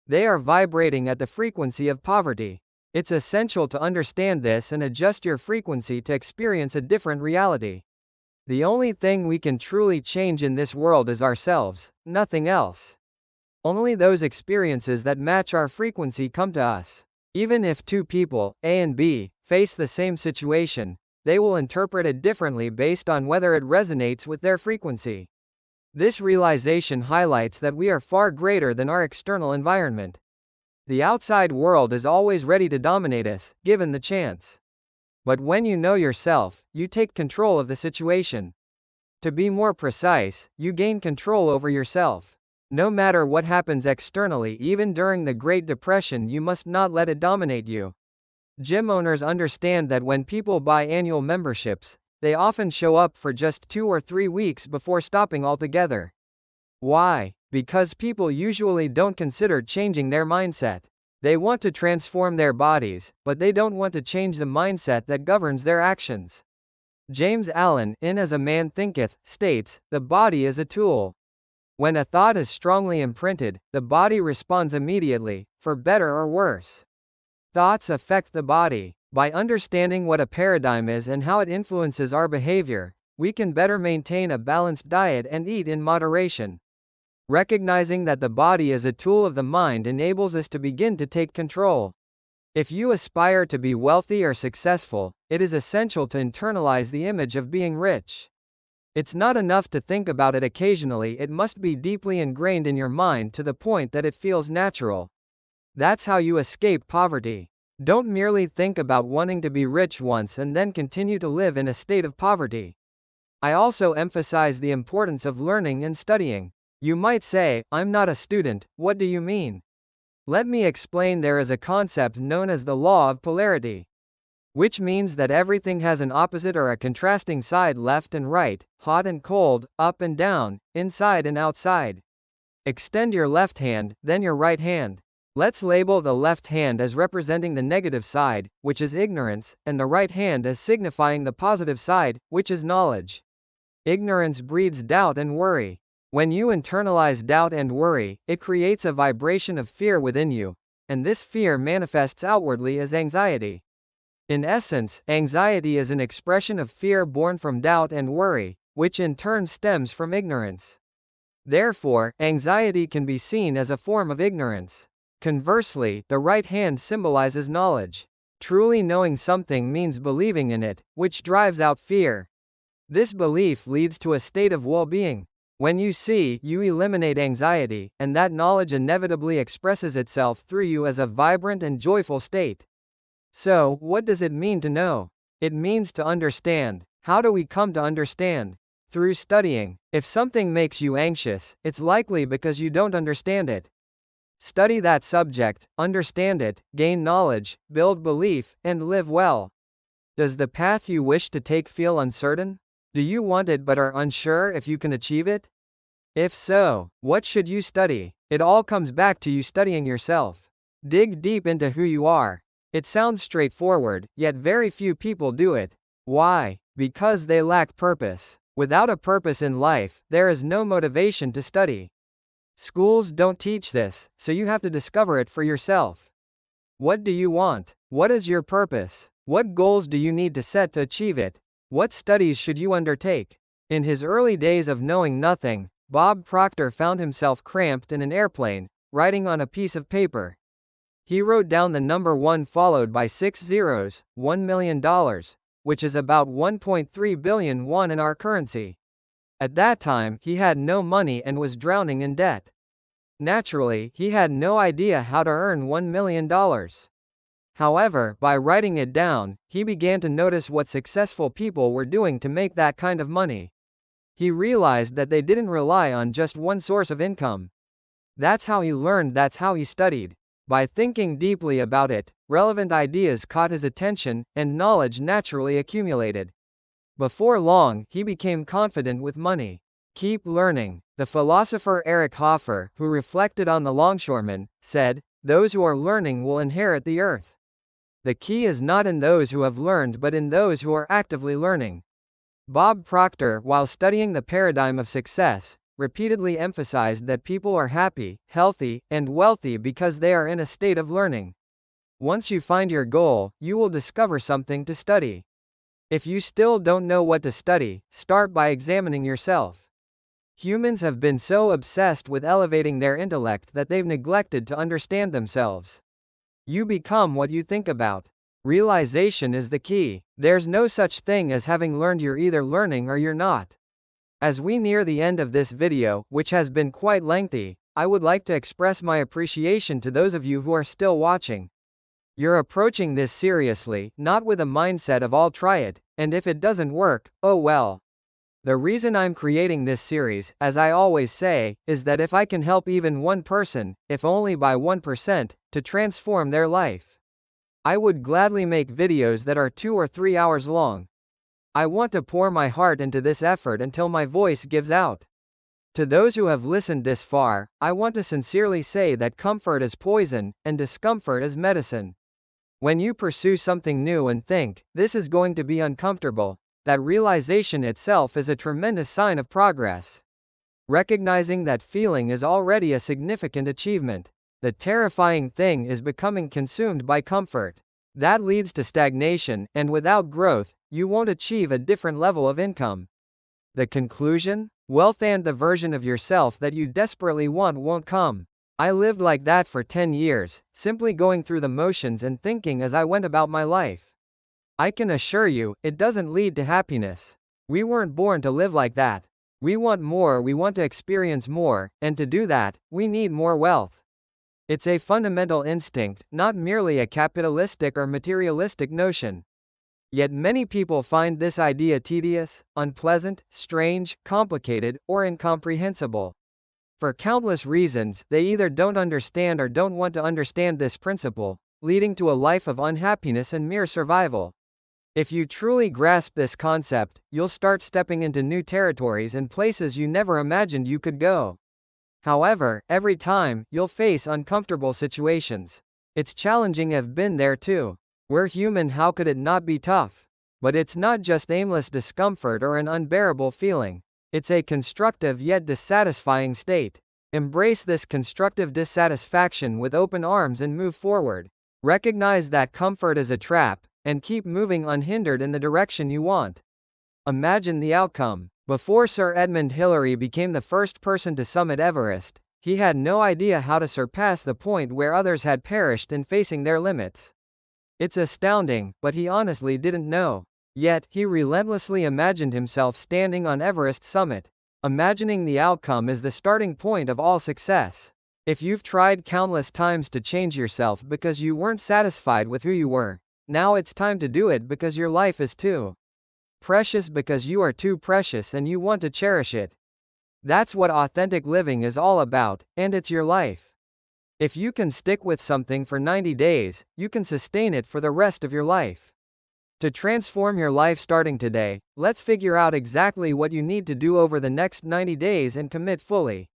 They are vibrating at the frequency of poverty. It's essential to understand this and adjust your frequency to experience a different reality. The only thing we can truly change in this world is ourselves, nothing else. Only those experiences that match our frequency come to us. Even if two people, A and B, face the same situation, they will interpret it differently based on whether it resonates with their frequency. This realization highlights that we are far greater than our external environment. The outside world is always ready to dominate us, given the chance. But when you know yourself, you take control of the situation. To be more precise, you gain control over yourself. No matter what happens externally, even during the Great Depression, you must not let it dominate you. Gym owners understand that when people buy annual memberships, they often show up for just 2 or 3 weeks before stopping altogether. Why? Because people usually don't consider changing their mindset. They want to transform their bodies, but they don't want to change the mindset that governs their actions. James Allen, in As a Man Thinketh, states, "The body is a tool. When a thought is strongly imprinted, the body responds immediately, for better or worse. Thoughts affect the body. By understanding what a paradigm is and how it influences our behavior, we can better maintain a balanced diet and eat in moderation." Recognizing that the body is a tool of the mind enables us to begin to take control. If you aspire to be wealthy or successful, it is essential to internalize the image of being rich. It's not enough to think about it occasionally, it must be deeply ingrained in your mind to the point that it feels natural. That's how you escape poverty. Don't merely think about wanting to be rich once and then continue to live in a state of poverty. I also emphasize the importance of learning and studying. You might say, "I'm not a student, what do you mean?" Let me explain. There is a concept known as the law of polarity, which means that everything has an opposite or a contrasting side: left and right, hot and cold, up and down, inside and outside. Extend your left hand, then your right hand. Let's label the left hand as representing the negative side, which is ignorance, and the right hand as signifying the positive side, which is knowledge. Ignorance breeds doubt and worry. When you internalize doubt and worry, it creates a vibration of fear within you, and this fear manifests outwardly as anxiety. In essence, anxiety is an expression of fear born from doubt and worry, which in turn stems from ignorance. Therefore, anxiety can be seen as a form of ignorance. Conversely, the right hand symbolizes knowledge. Truly knowing something means believing in it, which drives out fear. This belief leads to a state of well-being. When you see, you eliminate anxiety, and that knowledge inevitably expresses itself through you as a vibrant and joyful state. So, what does it mean to know? It means to understand. How do we come to understand? Through studying. If something makes you anxious, it's likely because you don't understand it. Study that subject, understand it, gain knowledge, build belief, and live well. Does the path you wish to take feel uncertain? Do you want it but are unsure if you can achieve it? If so, what should you study? It all comes back to you studying yourself. Dig deep into who you are. It sounds straightforward, yet very few people do it. Why? Because they lack purpose. Without a purpose in life, there is no motivation to study. Schools don't teach this, so you have to discover it for yourself. What do you want? What is your purpose? What goals do you need to set to achieve it? What studies should you undertake? In his early days of knowing nothing, Bob Proctor found himself cramped in an airplane, writing on a piece of paper. He wrote down the number 1 followed by 6 zeros, $1 million, which is about 1.3 billion won in our currency. At that time, he had no money and was drowning in debt. Naturally, he had no idea how to earn $1 million. However, by writing it down, he began to notice what successful people were doing to make that kind of money. He realized that they didn't rely on just one source of income. That's how he learned, that's how he studied. By thinking deeply about it, relevant ideas caught his attention, and knowledge naturally accumulated. Before long, he became confident with money. Keep learning. The philosopher Eric Hoffer, who reflected on the longshoremen, said, "Those who are learning will inherit the earth." The key is not in those who have learned but in those who are actively learning. Bob Proctor, while studying the paradigm of success, repeatedly emphasized that people are happy, healthy, and wealthy because they are in a state of learning. Once you find your goal, you will discover something to study. If you still don't know what to study, start by examining yourself. Humans have been so obsessed with elevating their intellect that they've neglected to understand themselves. You become what you think about. Realization is the key. There's no such thing as having learned, you're either learning or you're not. As we near the end of this video, which has been quite lengthy, I would like to express my appreciation to those of you who are still watching. You're approaching this seriously, not with a mindset of I'll try it, and if it doesn't work, oh well. The reason I'm creating this series, as I always say, is that if I can help even one person, if only by 1%, to transform their life, I would gladly make videos that are 2 or 3 hours long. I want to pour my heart into this effort until my voice gives out. To those who have listened this far, I want to sincerely say that comfort is poison, and discomfort is medicine. When you pursue something new and think, this is going to be uncomfortable, that realization itself is a tremendous sign of progress. Recognizing that feeling is already a significant achievement. The terrifying thing is becoming consumed by comfort. That leads to stagnation, and without growth, you won't achieve a different level of income. The conclusion? Wealth and the version of yourself that you desperately want won't come. I lived like that for 10 years, simply going through the motions and thinking as I went about my life. I can assure you, it doesn't lead to happiness. We weren't born to live like that. We want more, we want to experience more, and to do that, we need more wealth. It's a fundamental instinct, not merely a capitalistic or materialistic notion. Yet many people find this idea tedious, unpleasant, strange, complicated, or incomprehensible. For countless reasons, they either don't understand or don't want to understand this principle, leading to a life of unhappiness and mere survival. If you truly grasp this concept, you'll start stepping into new territories and places you never imagined you could go. However, every time, you'll face uncomfortable situations. It's challenging, I've been there too. We're human, how could it not be tough? But it's not just aimless discomfort or an unbearable feeling. It's a constructive yet dissatisfying state. Embrace this constructive dissatisfaction with open arms and move forward. Recognize that comfort is a trap, and keep moving unhindered in the direction you want. Imagine the outcome. Before Sir Edmund Hillary became the first person to summit Everest, he had no idea how to surpass the point where others had perished in facing their limits. It's astounding, but he honestly didn't know. Yet, he relentlessly imagined himself standing on Everest's summit. Imagining the outcome is the starting point of all success. If you've tried countless times to change yourself because you weren't satisfied with who you were, now it's time to do it because your life is too precious, because you are too precious and you want to cherish it. That's what authentic living is all about, and it's your life. If you can stick with something for 90 days, you can sustain it for the rest of your life. To transform your life starting today, let's figure out exactly what you need to do over the next 90 days and commit fully.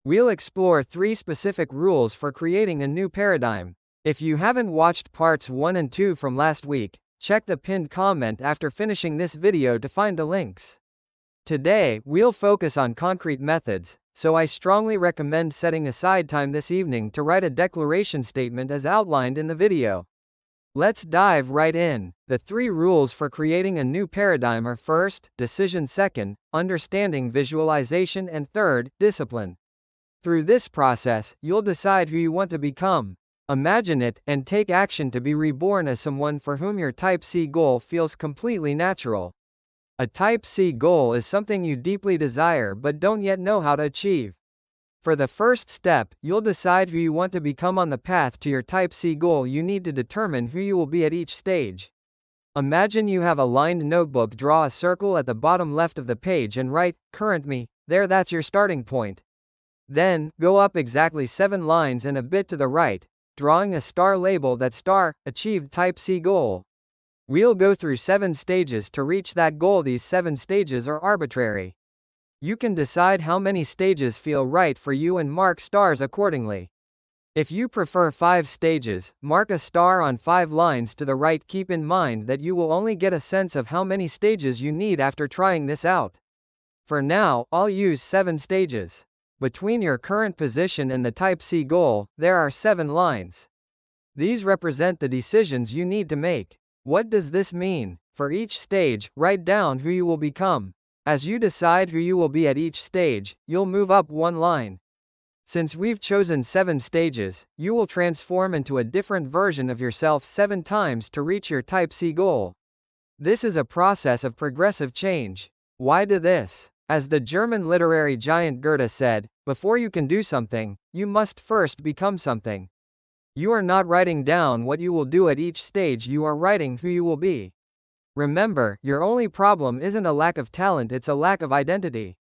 We'll explore 3 specific rules for creating a new paradigm. If you haven't watched parts 1 and 2 from last week, check the pinned comment after finishing this video to find the links. Today, we'll focus on concrete methods, so I strongly recommend setting aside time this evening to write a declaration statement as outlined in the video. Let's dive right in. The 3 rules for creating a new paradigm are: first, decision; second, understanding; visualization; and third, discipline. Through this process, you'll decide who you want to become, imagine it, and take action to be reborn as someone for whom your Type C goal feels completely natural. A Type C goal is something you deeply desire but don't yet know how to achieve. For the first step, you'll decide who you want to become. On the path to your Type C goal, you need to determine who you will be at each stage. Imagine you have a lined notebook. Draw a circle at the bottom left of the page and write, "Current me," there. That's your starting point. Then, go up exactly 7 lines and a bit to the right, drawing a star. Label that star, "Achieved Type C goal." We'll go through 7 stages to reach that goal. These 7 stages are arbitrary. You can decide how many stages feel right for you and mark stars accordingly. If you prefer 5 stages, mark a star on 5 lines to the right. Keep in mind that you will only get a sense of how many stages you need after trying this out. For now, I'll use 7 stages. Between your current position and the Type C goal, there are 7 lines. These represent the decisions you need to make. What does this mean? For each stage, write down who you will become. As you decide who you will be at each stage, you'll move up 1 line. Since we've chosen 7 stages, you will transform into a different version of yourself 7 times to reach your Type C goal. This is a process of progressive change. Why do this? As the German literary giant Goethe said, "Before you can do something, you must first become something." You are not writing down what you will do at each stage, you are writing who you will be. Remember, your only problem isn't a lack of talent, it's a lack of identity.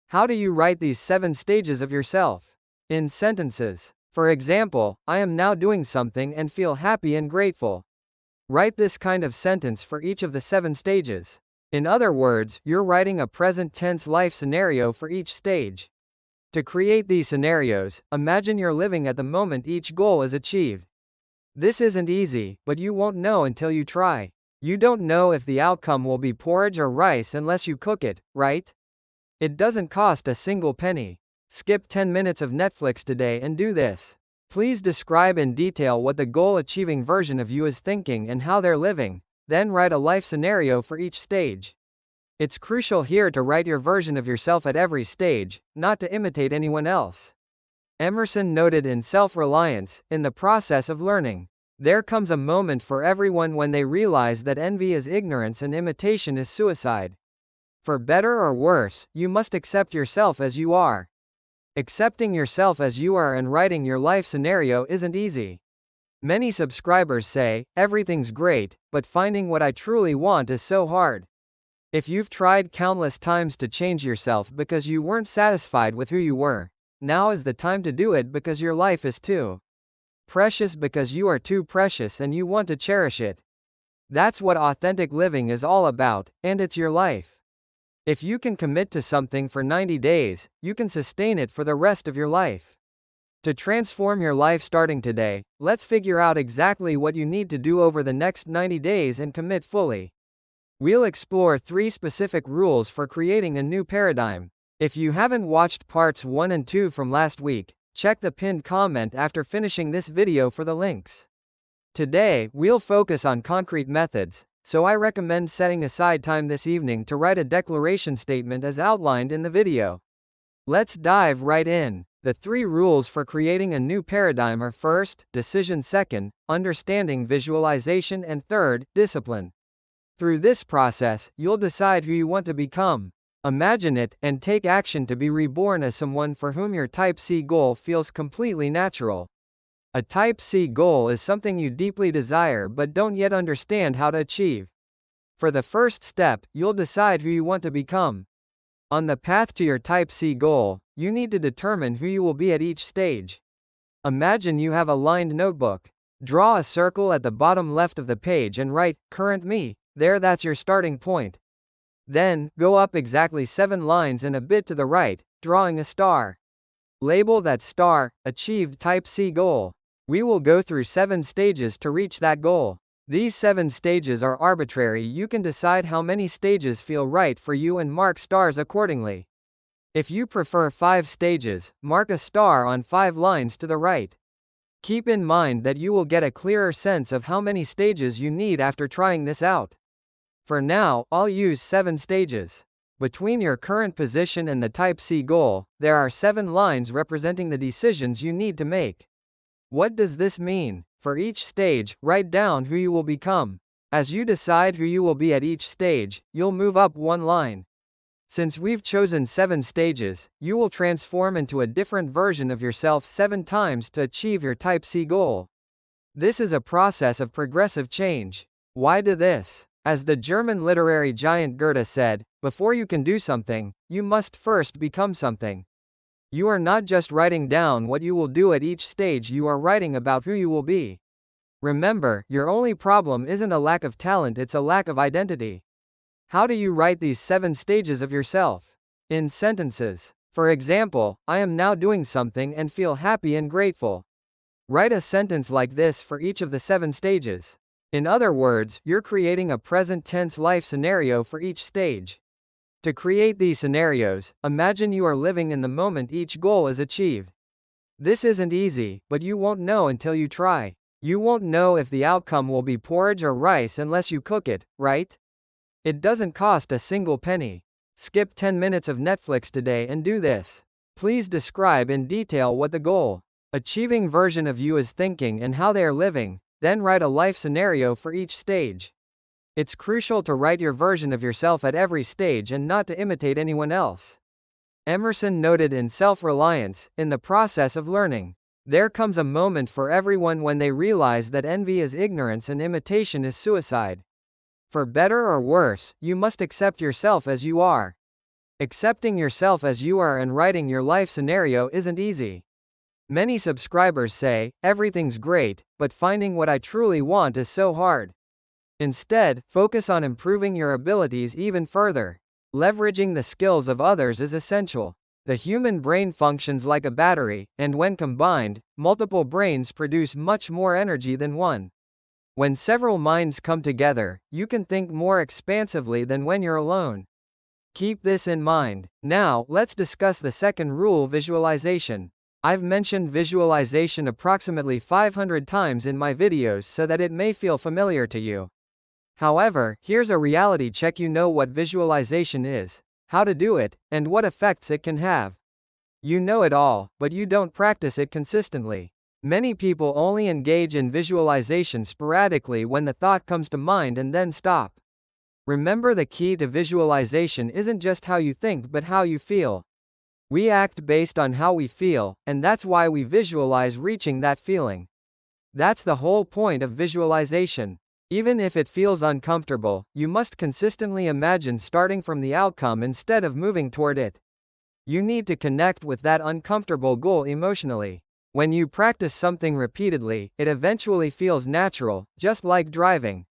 How do you write these 7 stages of yourself? In sentences. For example, "I am now doing something and feel happy and grateful." Write this kind of sentence for each of the 7 stages. In other words, you're writing a present tense life scenario for each stage. To create these scenarios, imagine you're living at the moment each goal is achieved. This isn't easy, but you won't know until you try. You don't know if the outcome will be porridge or rice unless you cook it, right? It doesn't cost a single penny. Skip 10 minutes of Netflix today and do this. Please describe in detail what the goal-achieving version of you is thinking and how they're living, then write a life scenario for each stage. It's crucial here to write your version of yourself at every stage, not to imitate anyone else. Emerson noted in Self-Reliance, in the process of learning, there comes a moment for everyone when they realize that envy is ignorance and imitation is suicide. For better or worse, you must accept yourself as you are. Accepting yourself as you are and writing your life scenario isn't easy. Many subscribers say, "Everything's great, but finding what I truly want is so hard." If you've tried countless times to change yourself because you weren't satisfied with who you were, now is the time to do it because your life is too precious, because you are too precious and you want to cherish it. That's what authentic living is all about, and it's your life. If you can commit to something for 90 days, you can sustain it for the rest of your life. To transform your life starting today, let's figure out exactly what you need to do over the next 90 days and commit fully. We'll explore 3 specific rules for creating a new paradigm. If you haven't watched parts 1 and 2 from last week, check the pinned comment after finishing this video for the links. Today, we'll focus on concrete methods, so I recommend setting aside time this evening to write a declaration statement as outlined in the video. Let's dive right in. The 3 rules for creating a new paradigm are: first, decision; second, understanding; visualization; and third, discipline. Through this process, you'll decide who you want to become, imagine it, and take action to be reborn as someone for whom your Type C goal feels completely natural. A Type C goal is something you deeply desire but don't yet understand how to achieve. For the first step, you'll decide who you want to become. On the path to your Type C goal, you need to determine who you will be at each stage. Imagine you have a lined notebook. Draw a circle at the bottom left of the page and write, "Current me," there. That's your starting point. Then, go up exactly 7 lines and a bit to the right, drawing a star. Label that star, "Achieved Type C goal." We will go through 7 stages to reach that goal. These 7 stages are arbitrary, you can decide how many stages feel right for you and mark stars accordingly. If you prefer 5 stages, mark a star on 5 lines to the right. Keep in mind that you will get a clearer sense of how many stages you need after trying this out. For now, I'll use 7 stages. Between your current position and the Type C goal, there are 7 lines representing the decisions you need to make. What does this mean? For each stage, write down who you will become. As you decide who you will be at each stage, you'll move up 1 line. Since we've chosen 7 stages, you will transform into a different version of yourself 7 times to achieve your Type C goal. This is a process of progressive change. Why do this? As the German literary giant Goethe said, before you can do something, you must first become something. You are not just writing down what you will do at each stage, you are writing about who you will be. Remember, your only problem isn't a lack of talent, it's a lack of identity. How do you write these 7 stages of yourself? In sentences. For example, I am now doing something and feel happy and grateful. Write a sentence like this for each of the 7 stages. In other words, you're creating a present tense life scenario for each stage. To create these scenarios, imagine you are living in the moment each goal is achieved. This isn't easy, but you won't know until you try. You won't know if the outcome will be porridge or rice unless you cook it, right? It doesn't cost a single penny. Skip 10 minutes of Netflix today and do this. Please describe in detail what the goal, achieving version of you is thinking and how they are living, then write a life scenario for each stage. It's crucial to write your version of yourself at every stage and not to imitate anyone else. Emerson noted in Self-Reliance, in the process of learning, there comes a moment for everyone when they realize that envy is ignorance and imitation is suicide. For better or worse, you must accept yourself as you are. Accepting yourself as you are and writing your life scenario isn't easy. Many subscribers say, everything's great, but finding what I truly want is so hard. Instead, focus on improving your abilities even further. Leveraging the skills of others is essential. The human brain functions like a battery, and when combined, multiple brains produce much more energy than one. When several minds come together, you can think more expansively than when you're alone. Keep this in mind. Now, let's discuss the second rule: visualization. I've mentioned visualization approximately 500 times in my videos so that it may feel familiar to you. However, here's a reality check: you know what visualization is, how to do it, and what effects it can have. You know it all, but you don't practice it consistently. Many people only engage in visualization sporadically when the thought comes to mind and then stop. Remember, the key to visualization isn't just how you think but how you feel. We act based on how we feel, and that's why we visualize reaching that feeling. That's the whole point of visualization. Even if it feels uncomfortable, you must consistently imagine starting from the outcome instead of moving toward it. You need to connect with that uncomfortable goal emotionally. When you practice something repeatedly, it eventually feels natural, just like driving.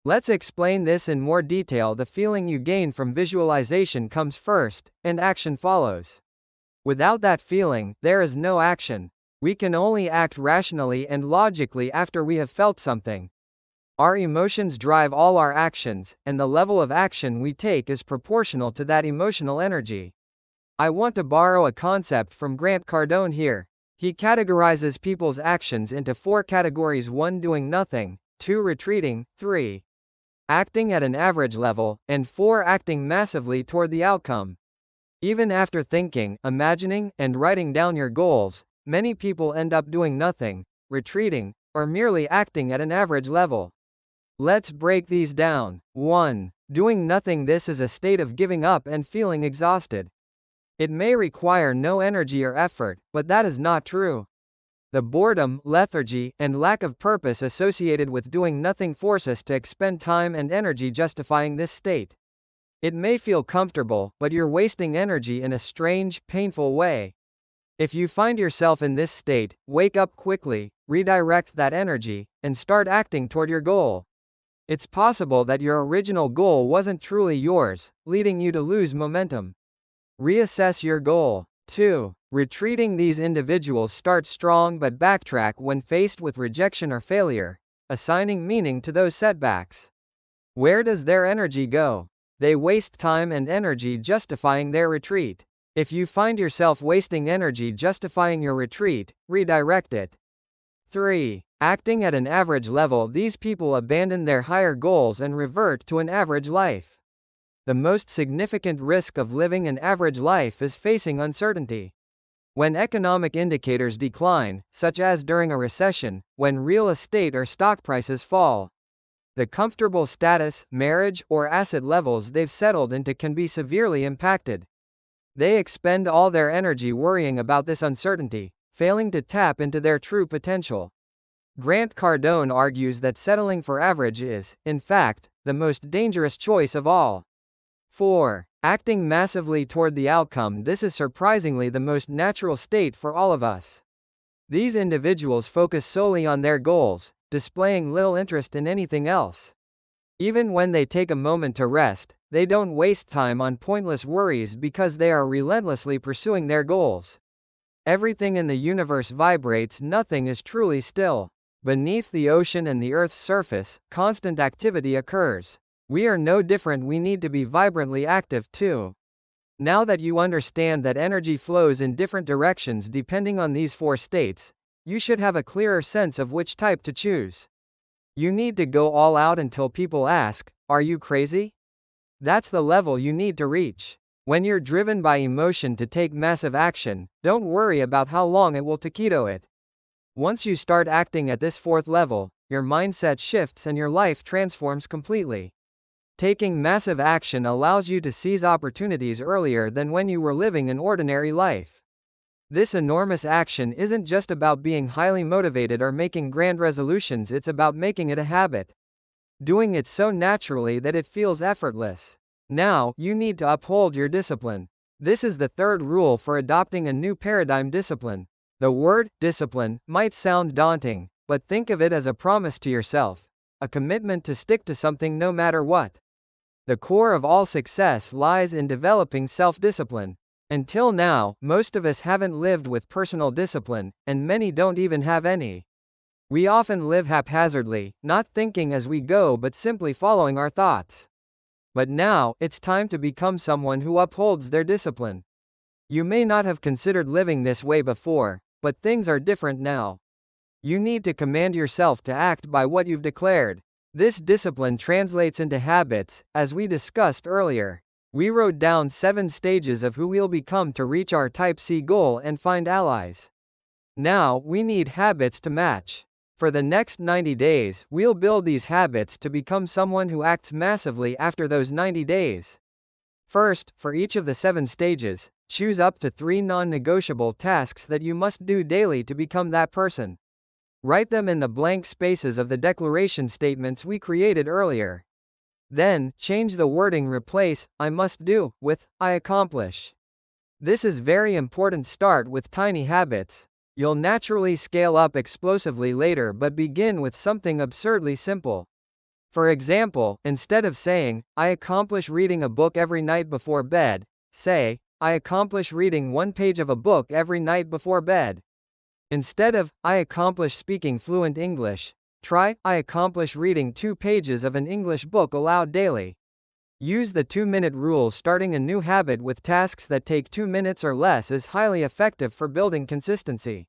Let's explain this in more detail. The feeling you gain from visualization comes first, and action follows. Without that feeling, there is no action. We can only act rationally and logically after we have felt something. Our emotions drive all our actions, and the level of action we take is proportional to that emotional energy. I want to borrow a concept from Grant Cardone here. He categorizes people's actions into 4 categories: 1 doing nothing, 2 retreating, 3 acting at an average level, and 4 acting massively toward the outcome. Even after thinking, imagining, and writing down your goals, many people end up doing nothing, retreating, or merely acting at an average level. Let's break these down. 1. Doing nothing. This is a state of giving up and feeling exhausted. It may require no energy or effort, but that is not true. The boredom, lethargy, and lack of purpose associated with doing nothing force us to expend time and energy justifying this state. It may feel comfortable, but you're wasting energy in a strange, painful way. If you find yourself in this state, wake up quickly, redirect that energy, and start acting toward your goal. It's possible that your original goal wasn't truly yours, leading you to lose momentum. Reassess your goal. 2. Retreating. These individuals start strong but backtrack when faced with rejection or failure, assigning meaning to those setbacks. Where does their energy go? They waste time and energy justifying their retreat. If you find yourself wasting energy justifying your retreat, redirect it. 3. Acting at an average level, these people abandon their higher goals and revert to an average life. The most significant risk of living an average life is facing uncertainty. When economic indicators decline, such as during a recession, when real estate or stock prices fall, the comfortable status, marriage, or asset levels they've settled into can be severely impacted. They expend all their energy worrying about this uncertainty, failing to tap into their true potential. Grant Cardone argues that settling for average is, in fact, the most dangerous choice of all. 4. Acting massively toward the outcome. This is surprisingly the most natural state for all of us. These individuals focus solely on their goals, displaying little interest in anything else. Even when they take a moment to rest, they don't waste time on pointless worries because they are relentlessly pursuing their goals. Everything in the universe vibrates, nothing is truly still. Beneath the ocean and the Earth's surface, constant activity occurs. We are no different, we need to be vibrantly active too. Now that you understand that energy flows in different directions depending on these 4 states, you should have a clearer sense of which type to choose. You need to go all out until people ask, "Are you crazy?" That's the level you need to reach. When you're driven by emotion to take massive action, don't worry about how long it will taquito it. Once you start acting at this 4th level, your mindset shifts and your life transforms completely. Taking massive action allows you to seize opportunities earlier than when you were living an ordinary life. This enormous action isn't just about being highly motivated or making grand resolutions, it's about making it a habit. Doing it so naturally that it feels effortless. Now, you need to uphold your discipline. This is the 3rd rule for adopting a new paradigm: discipline. The word discipline might sound daunting, but think of it as a promise to yourself, a commitment to stick to something no matter what. The core of all success lies in developing self-discipline. Until now, most of us haven't lived with personal discipline, and many don't even have any. We often live haphazardly, not thinking as we go but simply following our thoughts. But now, it's time to become someone who upholds their discipline. You may not have considered living this way before, but things are different now. You need to command yourself to act by what you've declared. This discipline translates into habits, as we discussed earlier. We wrote down 7 stages of who we'll become to reach our Type C goal and find allies. Now, we need habits to match. For the next 90 days, we'll build these habits to become someone who acts massively after those 90 days. First, for each of the 7 stages, choose up to 3 non-negotiable tasks that you must do daily to become that person. Write them in the blank spaces of the declaration statements we created earlier. Then, change the wording, replace "I must do" with "I accomplish." This is very important. Start with tiny habits. You'll naturally scale up explosively later, but begin with something absurdly simple. For example, instead of saying, "I accomplish reading a book every night before bed," say, "I accomplish reading 1 page of a book every night before bed." Instead of, "I accomplish speaking fluent English," try, "I accomplish reading 2 pages of an English book aloud daily." Use the 2-minute rule. Starting a new habit with tasks that take 2 minutes or less is highly effective for building consistency.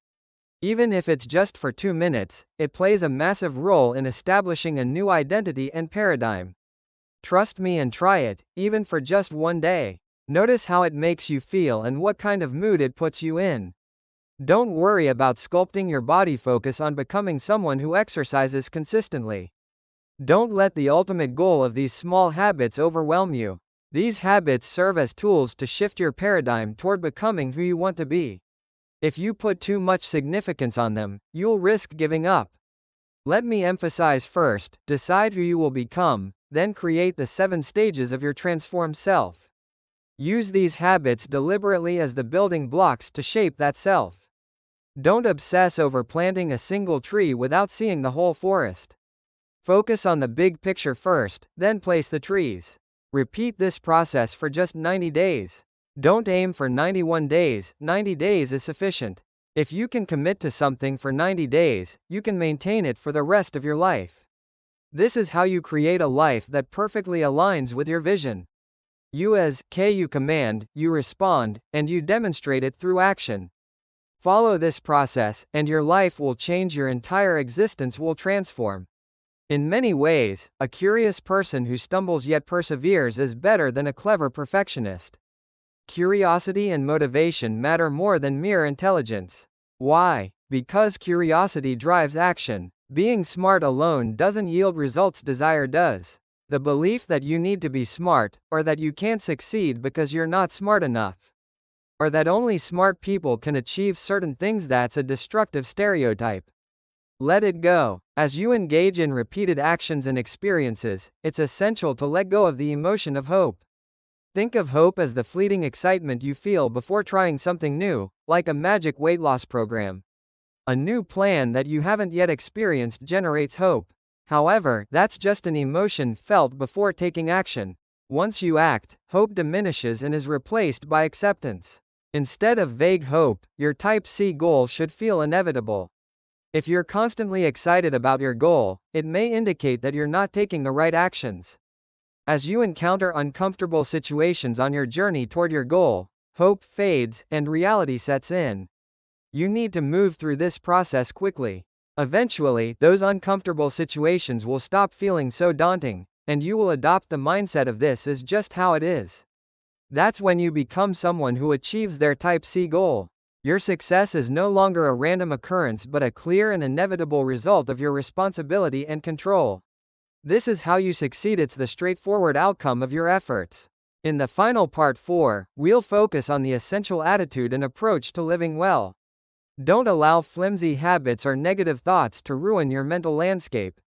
Even if it's just for 2 minutes, it plays a massive role in establishing a new identity and paradigm. Trust me and try it, even for just 1 day. Notice how it makes you feel and what kind of mood it puts you in. Don't worry about sculpting your body, focus on becoming someone who exercises consistently. Don't let the ultimate goal of these small habits overwhelm you. These habits serve as tools to shift your paradigm toward becoming who you want to be. If you put too much significance on them, you'll risk giving up. Let me emphasize: first, decide who you will become, then create the 7 stages of your transformed self. Use these habits deliberately as the building blocks to shape that self. Don't obsess over planting a single tree without seeing the whole forest. Focus on the big picture first, then place the trees. Repeat this process for just 90 days. Don't aim for 91 days, 90 days is sufficient. If you can commit to something for 90 days, you can maintain it for the rest of your life. This is how you create a life that perfectly aligns with your vision. You command, you respond, and you demonstrate it through action. Follow this process, and your life will change, your entire existence will transform. In many ways, a curious person who stumbles yet perseveres is better than a clever perfectionist. Curiosity and motivation matter more than mere intelligence. Why? Because curiosity drives action. Being smart alone doesn't yield results, desire does. The belief that you need to be smart, or that you can't succeed because you're not smart enough, or that only smart people can achieve certain things, that's a destructive stereotype. Let it go. As you engage in repeated actions and experiences, it's essential to let go of the emotion of hope. Think of hope as the fleeting excitement you feel before trying something new, like a magic weight loss program. A new plan that you haven't yet experienced generates hope. However, that's just an emotion felt before taking action. Once you act, hope diminishes and is replaced by acceptance. Instead of vague hope, your Type C goal should feel inevitable. If you're constantly excited about your goal, it may indicate that you're not taking the right actions. As you encounter uncomfortable situations on your journey toward your goal, hope fades, and reality sets in. You need to move through this process quickly. Eventually, those uncomfortable situations will stop feeling so daunting, and you will adopt the mindset of "this is just how it is." That's when you become someone who achieves their Type C goal. Your success is no longer a random occurrence but a clear and inevitable result of your responsibility and control. This is how you succeed, it's the straightforward outcome of your efforts. In the final part 4, we'll focus on the essential attitude and approach to living well. Don't allow flimsy habits or negative thoughts to ruin your mental landscape.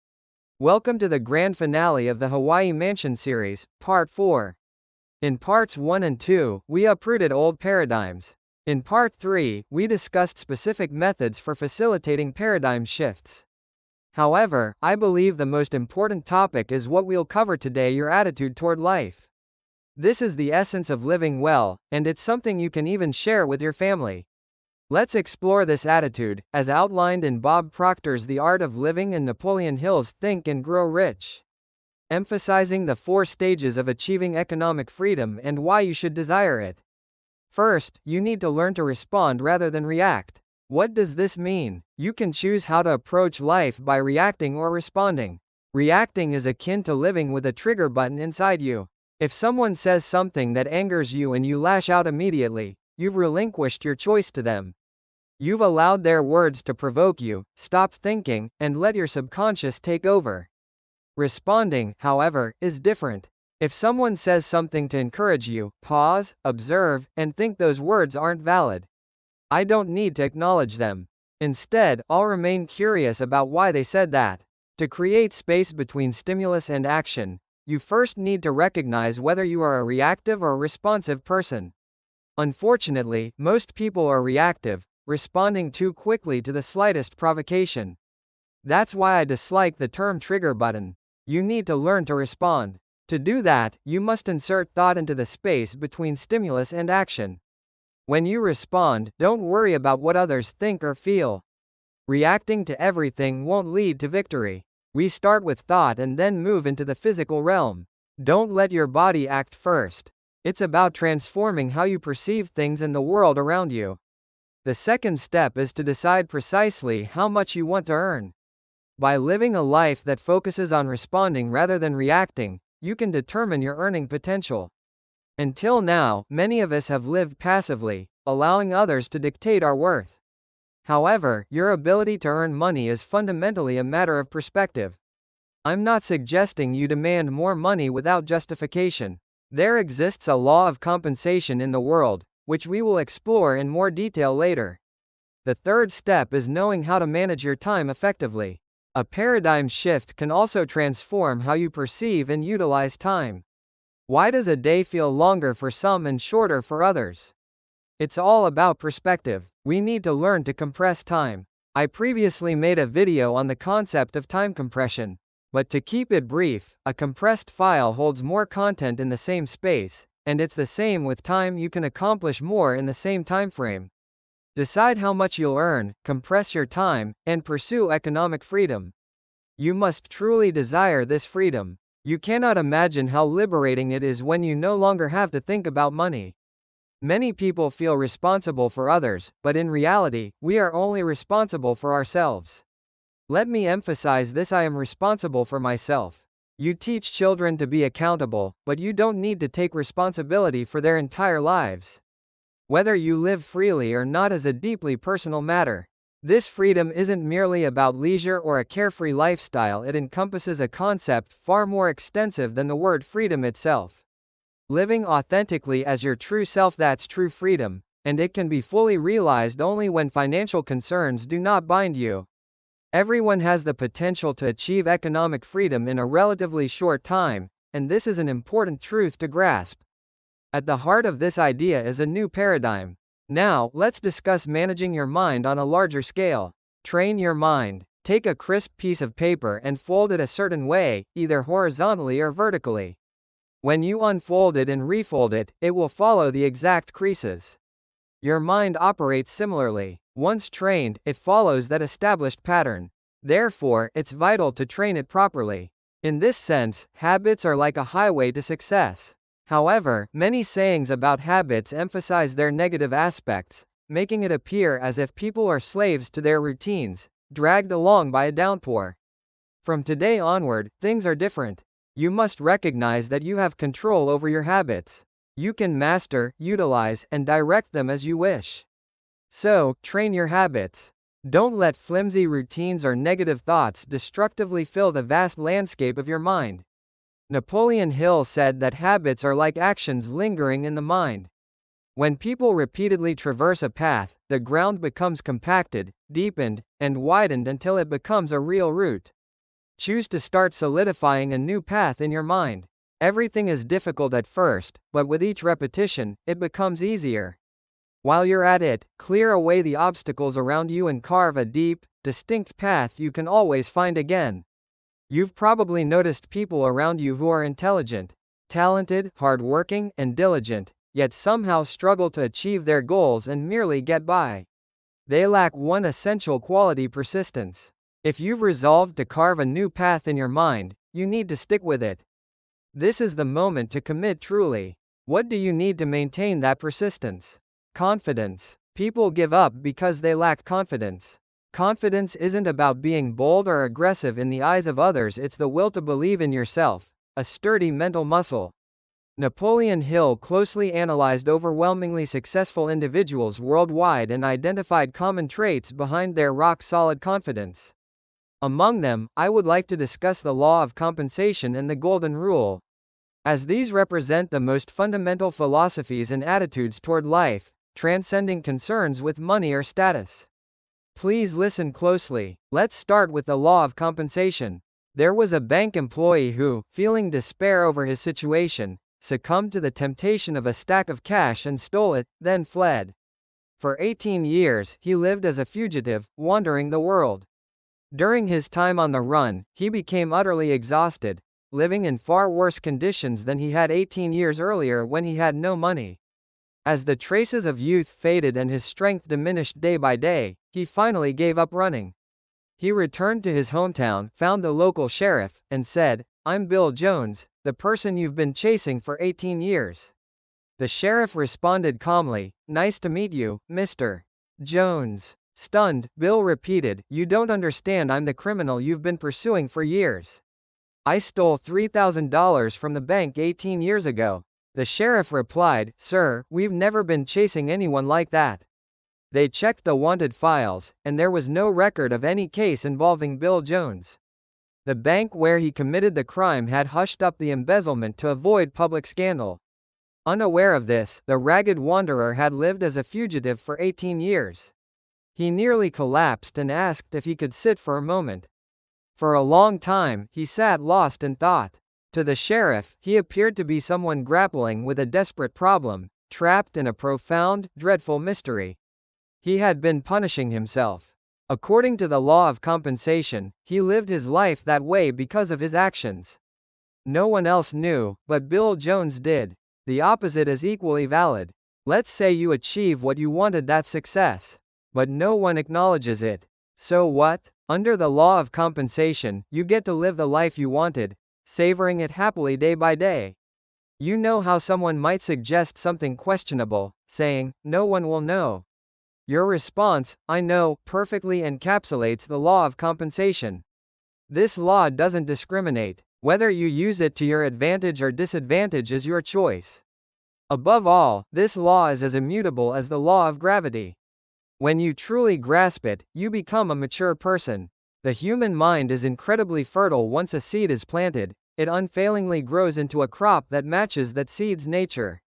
Welcome to the grand finale of the Hawaii Mansion series, Part 4. In Parts 1 and 2, we uprooted old paradigms. In Part 3, we discussed specific methods for facilitating paradigm shifts. However, I believe the most important topic is what we'll cover today: your attitude toward life. This is the essence of living well, and it's something you can even share with your family. Let's explore this attitude, as outlined in Bob Proctor's The Art of Living and Napoleon Hill's Think and Grow Rich, emphasizing the 4 stages of achieving economic freedom and why you should desire it. First, you need to learn to respond rather than react. What does this mean? You can choose how to approach life by reacting or responding. Reacting is akin to living with a trigger button inside you. If someone says something that angers you and you lash out immediately, you've relinquished your choice to them. You've allowed their words to provoke you. Stop thinking, and let your subconscious take over. Responding, however, is different. If someone says something to encourage you, pause, observe, and think those words aren't valid. I don't need to acknowledge them. Instead, I'll remain curious about why they said that. To create space between stimulus and action, you first need to recognize whether you are a reactive or responsive person. Unfortunately, most people are reactive, responding too quickly to the slightest provocation. That's why I dislike the term trigger button. You need to learn to respond. To do that, you must insert thought into the space between stimulus and action. When you respond, don't worry about what others think or feel. Reacting to everything won't lead to victory. We start with thought and then move into the physical realm. Don't let your body act first. It's about transforming how you perceive things in the world around you. The second step is to decide precisely how much you want to earn. By living a life that focuses on responding rather than reacting, you can determine your earning potential. Until now, many of us have lived passively, allowing others to dictate our worth. However, your ability to earn money is fundamentally a matter of perspective. I'm not suggesting you demand more money without justification. There exists a law of compensation in the world, which we will explore in more detail later. The third step is knowing how to manage your time effectively. A paradigm shift can also transform how you perceive and utilize time. Why does a day feel longer for some and shorter for others? It's all about perspective. We need to learn to compress time. I previously made a video on the concept of time compression. But to keep it brief, a compressed file holds more content in the same space, and it's the same with time. You can accomplish more in the same time frame. Decide how much you'll earn, compress your time, and pursue economic freedom. You must truly desire this freedom. You cannot imagine how liberating it is when you no longer have to think about money. Many people feel responsible for others, but in reality, we are only responsible for ourselves. Let me emphasize this: I am responsible for myself. You teach children to be accountable, but you don't need to take responsibility for their entire lives. Whether you live freely or not is a deeply personal matter. This freedom isn't merely about leisure or a carefree lifestyle, it encompasses a concept far more extensive than the word freedom itself. Living authentically as your true self, that's true freedom, and it can be fully realized only when financial concerns do not bind you. Everyone has the potential to achieve economic freedom in a relatively short time, and this is an important truth to grasp. At the heart of this idea is a new paradigm. Now, let's discuss managing your mind on a larger scale. Train your mind. Take a crisp piece of paper and fold it a certain way, either horizontally or vertically. When you unfold it and refold it, it will follow the exact creases. Your mind operates similarly. Once trained, it follows that established pattern. Therefore, it's vital to train it properly. In this sense, habits are like a highway to success. However, many sayings about habits emphasize their negative aspects, making it appear as if people are slaves to their routines, dragged along by a downpour. From today onward, things are different. You must recognize that you have control over your habits. You can master, utilize, and direct them as you wish. So, train your habits. Don't let flimsy routines or negative thoughts destructively fill the vast landscape of your mind. Napoleon Hill said that habits are like actions lingering in the mind. When people repeatedly traverse a path, the ground becomes compacted, deepened, and widened until it becomes a real root. Choose to start solidifying a new path in your mind. Everything is difficult at first, but with each repetition, it becomes easier. While you're at it, clear away the obstacles around you and carve a deep, distinct path you can always find again. You've probably noticed people around you who are intelligent, talented, hardworking, and diligent, yet somehow struggle to achieve their goals and merely get by. They lack one essential quality: persistence. If you've resolved to carve a new path in your mind, you need to stick with it. This is the moment to commit truly. What do you need to maintain that persistence? Confidence. People give up because they lack confidence. Confidence isn't about being bold or aggressive in the eyes of others, it's the will to believe in yourself, a sturdy mental muscle. Napoleon Hill closely analyzed overwhelmingly successful individuals worldwide and identified common traits behind their rock-solid confidence. Among them, I would like to discuss the law of compensation and the golden rule, as these represent the most fundamental philosophies and attitudes toward life, transcending concerns with money or status. Please listen closely. Let's start with the law of compensation. There was a bank employee who, feeling despair over his situation, succumbed to the temptation of a stack of cash and stole it, then fled. For 18 years, he lived as a fugitive, wandering the world. During his time on the run, he became utterly exhausted, living in far worse conditions than he had 18 years earlier when he had no money. As the traces of youth faded and his strength diminished day by day, he finally gave up running. He returned to his hometown, found the local sheriff, and said, "I'm Bill Jones, the person you've been chasing for 18 years." The sheriff responded calmly, "Nice to meet you, Mr. Jones." Stunned, Bill repeated, "You don't understand, I'm the criminal you've been pursuing for years. I stole $3,000 from the bank 18 years ago." The sheriff replied, "Sir, we've never been chasing anyone like that." They checked the wanted files, and there was no record of any case involving Bill Jones. The bank where he committed the crime had hushed up the embezzlement to avoid public scandal. Unaware of this, the ragged wanderer had lived as a fugitive for 18 years. He nearly collapsed and asked if he could sit for a moment. For a long time, he sat lost in thought. To the sheriff, he appeared to be someone grappling with a desperate problem, trapped in a profound, dreadful mystery. He had been punishing himself. According to the law of compensation, he lived his life that way because of his actions. No one else knew, but Bill Jones did. The opposite is equally valid. Let's say you achieve what you wanted, that success. But no one acknowledges it. So what? Under the law of compensation, you get to live the life you wanted, savoring it happily day by day. You know how someone might suggest something questionable, saying, "No one will know." Your response, "I know," perfectly encapsulates the law of compensation. This law doesn't discriminate. Whether you use it to your advantage or disadvantage is your choice. Above all, this law is as immutable as the law of gravity. When you truly grasp it, you become a mature person. The human mind is incredibly fertile. Once a seed is planted, it unfailingly grows into a crop that matches that seed's nature.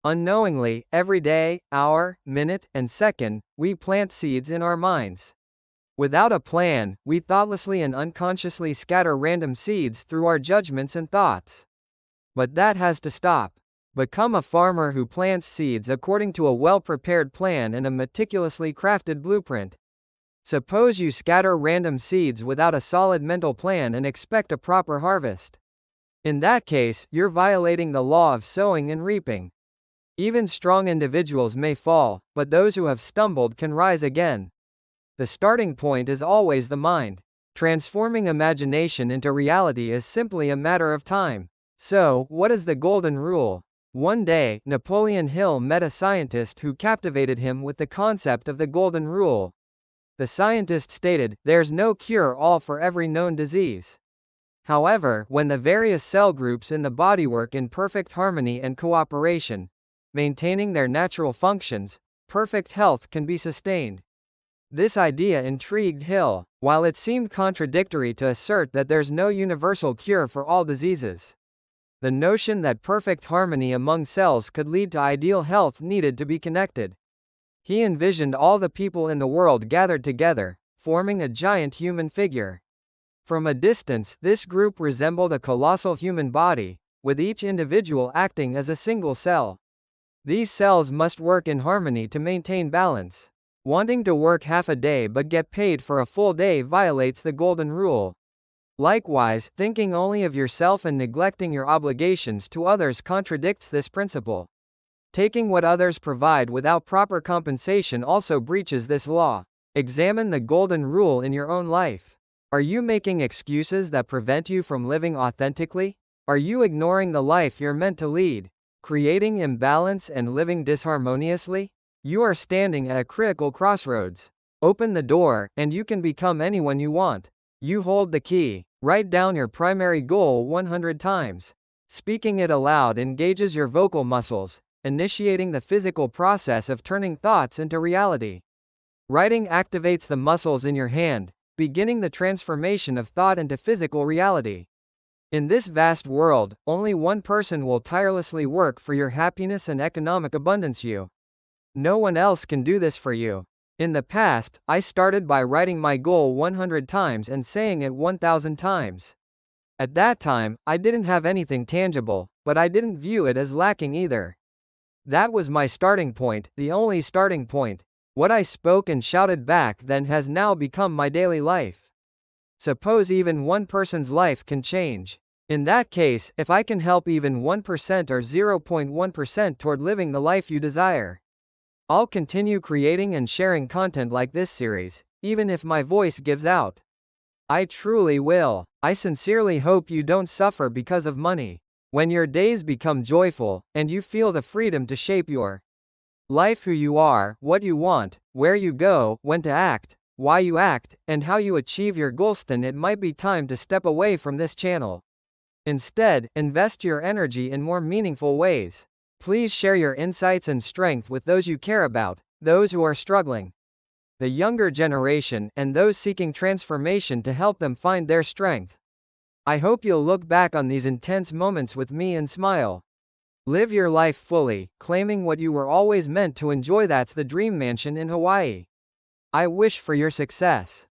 Unknowingly, every day, hour, minute, and second, we plant seeds in our minds. Without a plan, we thoughtlessly and unconsciously scatter random seeds through our judgments and thoughts. But that has to stop. Become a farmer who plants seeds according to a well-prepared plan and a meticulously crafted blueprint. Suppose you scatter random seeds without a solid mental plan and expect a proper harvest. In that case, you're violating the law of sowing and reaping. Even strong individuals may fall, but those who have stumbled can rise again. The starting point is always the mind. Transforming imagination into reality is simply a matter of time. So, what is the golden rule? One day, Napoleon Hill met a scientist who captivated him with the concept of the golden rule. The scientist stated, "There's no cure-all for every known disease. However, when the various cell groups in the body work in perfect harmony and cooperation, maintaining their natural functions, perfect health can be sustained." This idea intrigued Hill, while it seemed contradictory to assert that there's no universal cure for all diseases. The notion that perfect harmony among cells could lead to ideal health needed to be connected. He envisioned all the people in the world gathered together, forming a giant human figure. From a distance, this group resembled a colossal human body, with each individual acting as a single cell. These cells must work in harmony to maintain balance. Wanting to work half a day but get paid for a full day violates the golden rule. Likewise, thinking only of yourself and neglecting your obligations to others contradicts this principle. Taking what others provide without proper compensation also breaches this law. Examine the golden rule in your own life. Are you making excuses that prevent you from living authentically? Are you ignoring the life you're meant to lead, creating imbalance and living disharmoniously? You are standing at a critical crossroads. Open the door, and you can become anyone you want. You hold the key. Write down your primary goal 100 times. Speaking it aloud engages your vocal muscles, initiating the physical process of turning thoughts into reality. Writing activates the muscles in your hand, beginning the transformation of thought into physical reality. In this vast world, only one person will tirelessly work for your happiness and economic abundance. You. No one else can do this for you. In the past, I started by writing my goal 100 times and saying it 1,000 times. At that time, I didn't have anything tangible, but I didn't view it as lacking either. That was my starting point, the only starting point. What I spoke and shouted back then has now become my daily life. Suppose even one person's life can change. In that case, if I can help even 1% or 0.1% toward living the life you desire, I'll continue creating and sharing content like this series, even if my voice gives out. I truly will. I sincerely hope you don't suffer because of money. When your days become joyful, and you feel the freedom to shape your life, who you are, what you want, where you go, when to act, why you act, and how you achieve your goals, then it might be time to step away from this channel. Instead, invest your energy in more meaningful ways. Please share your insights and strength with those you care about, those who are struggling, the younger generation, and those seeking transformation to help them find their strength. I hope you'll look back on these intense moments with me and smile. Live your life fully, claiming what you were always meant to enjoy. That's the dream mansion in Hawaii. I wish for your success.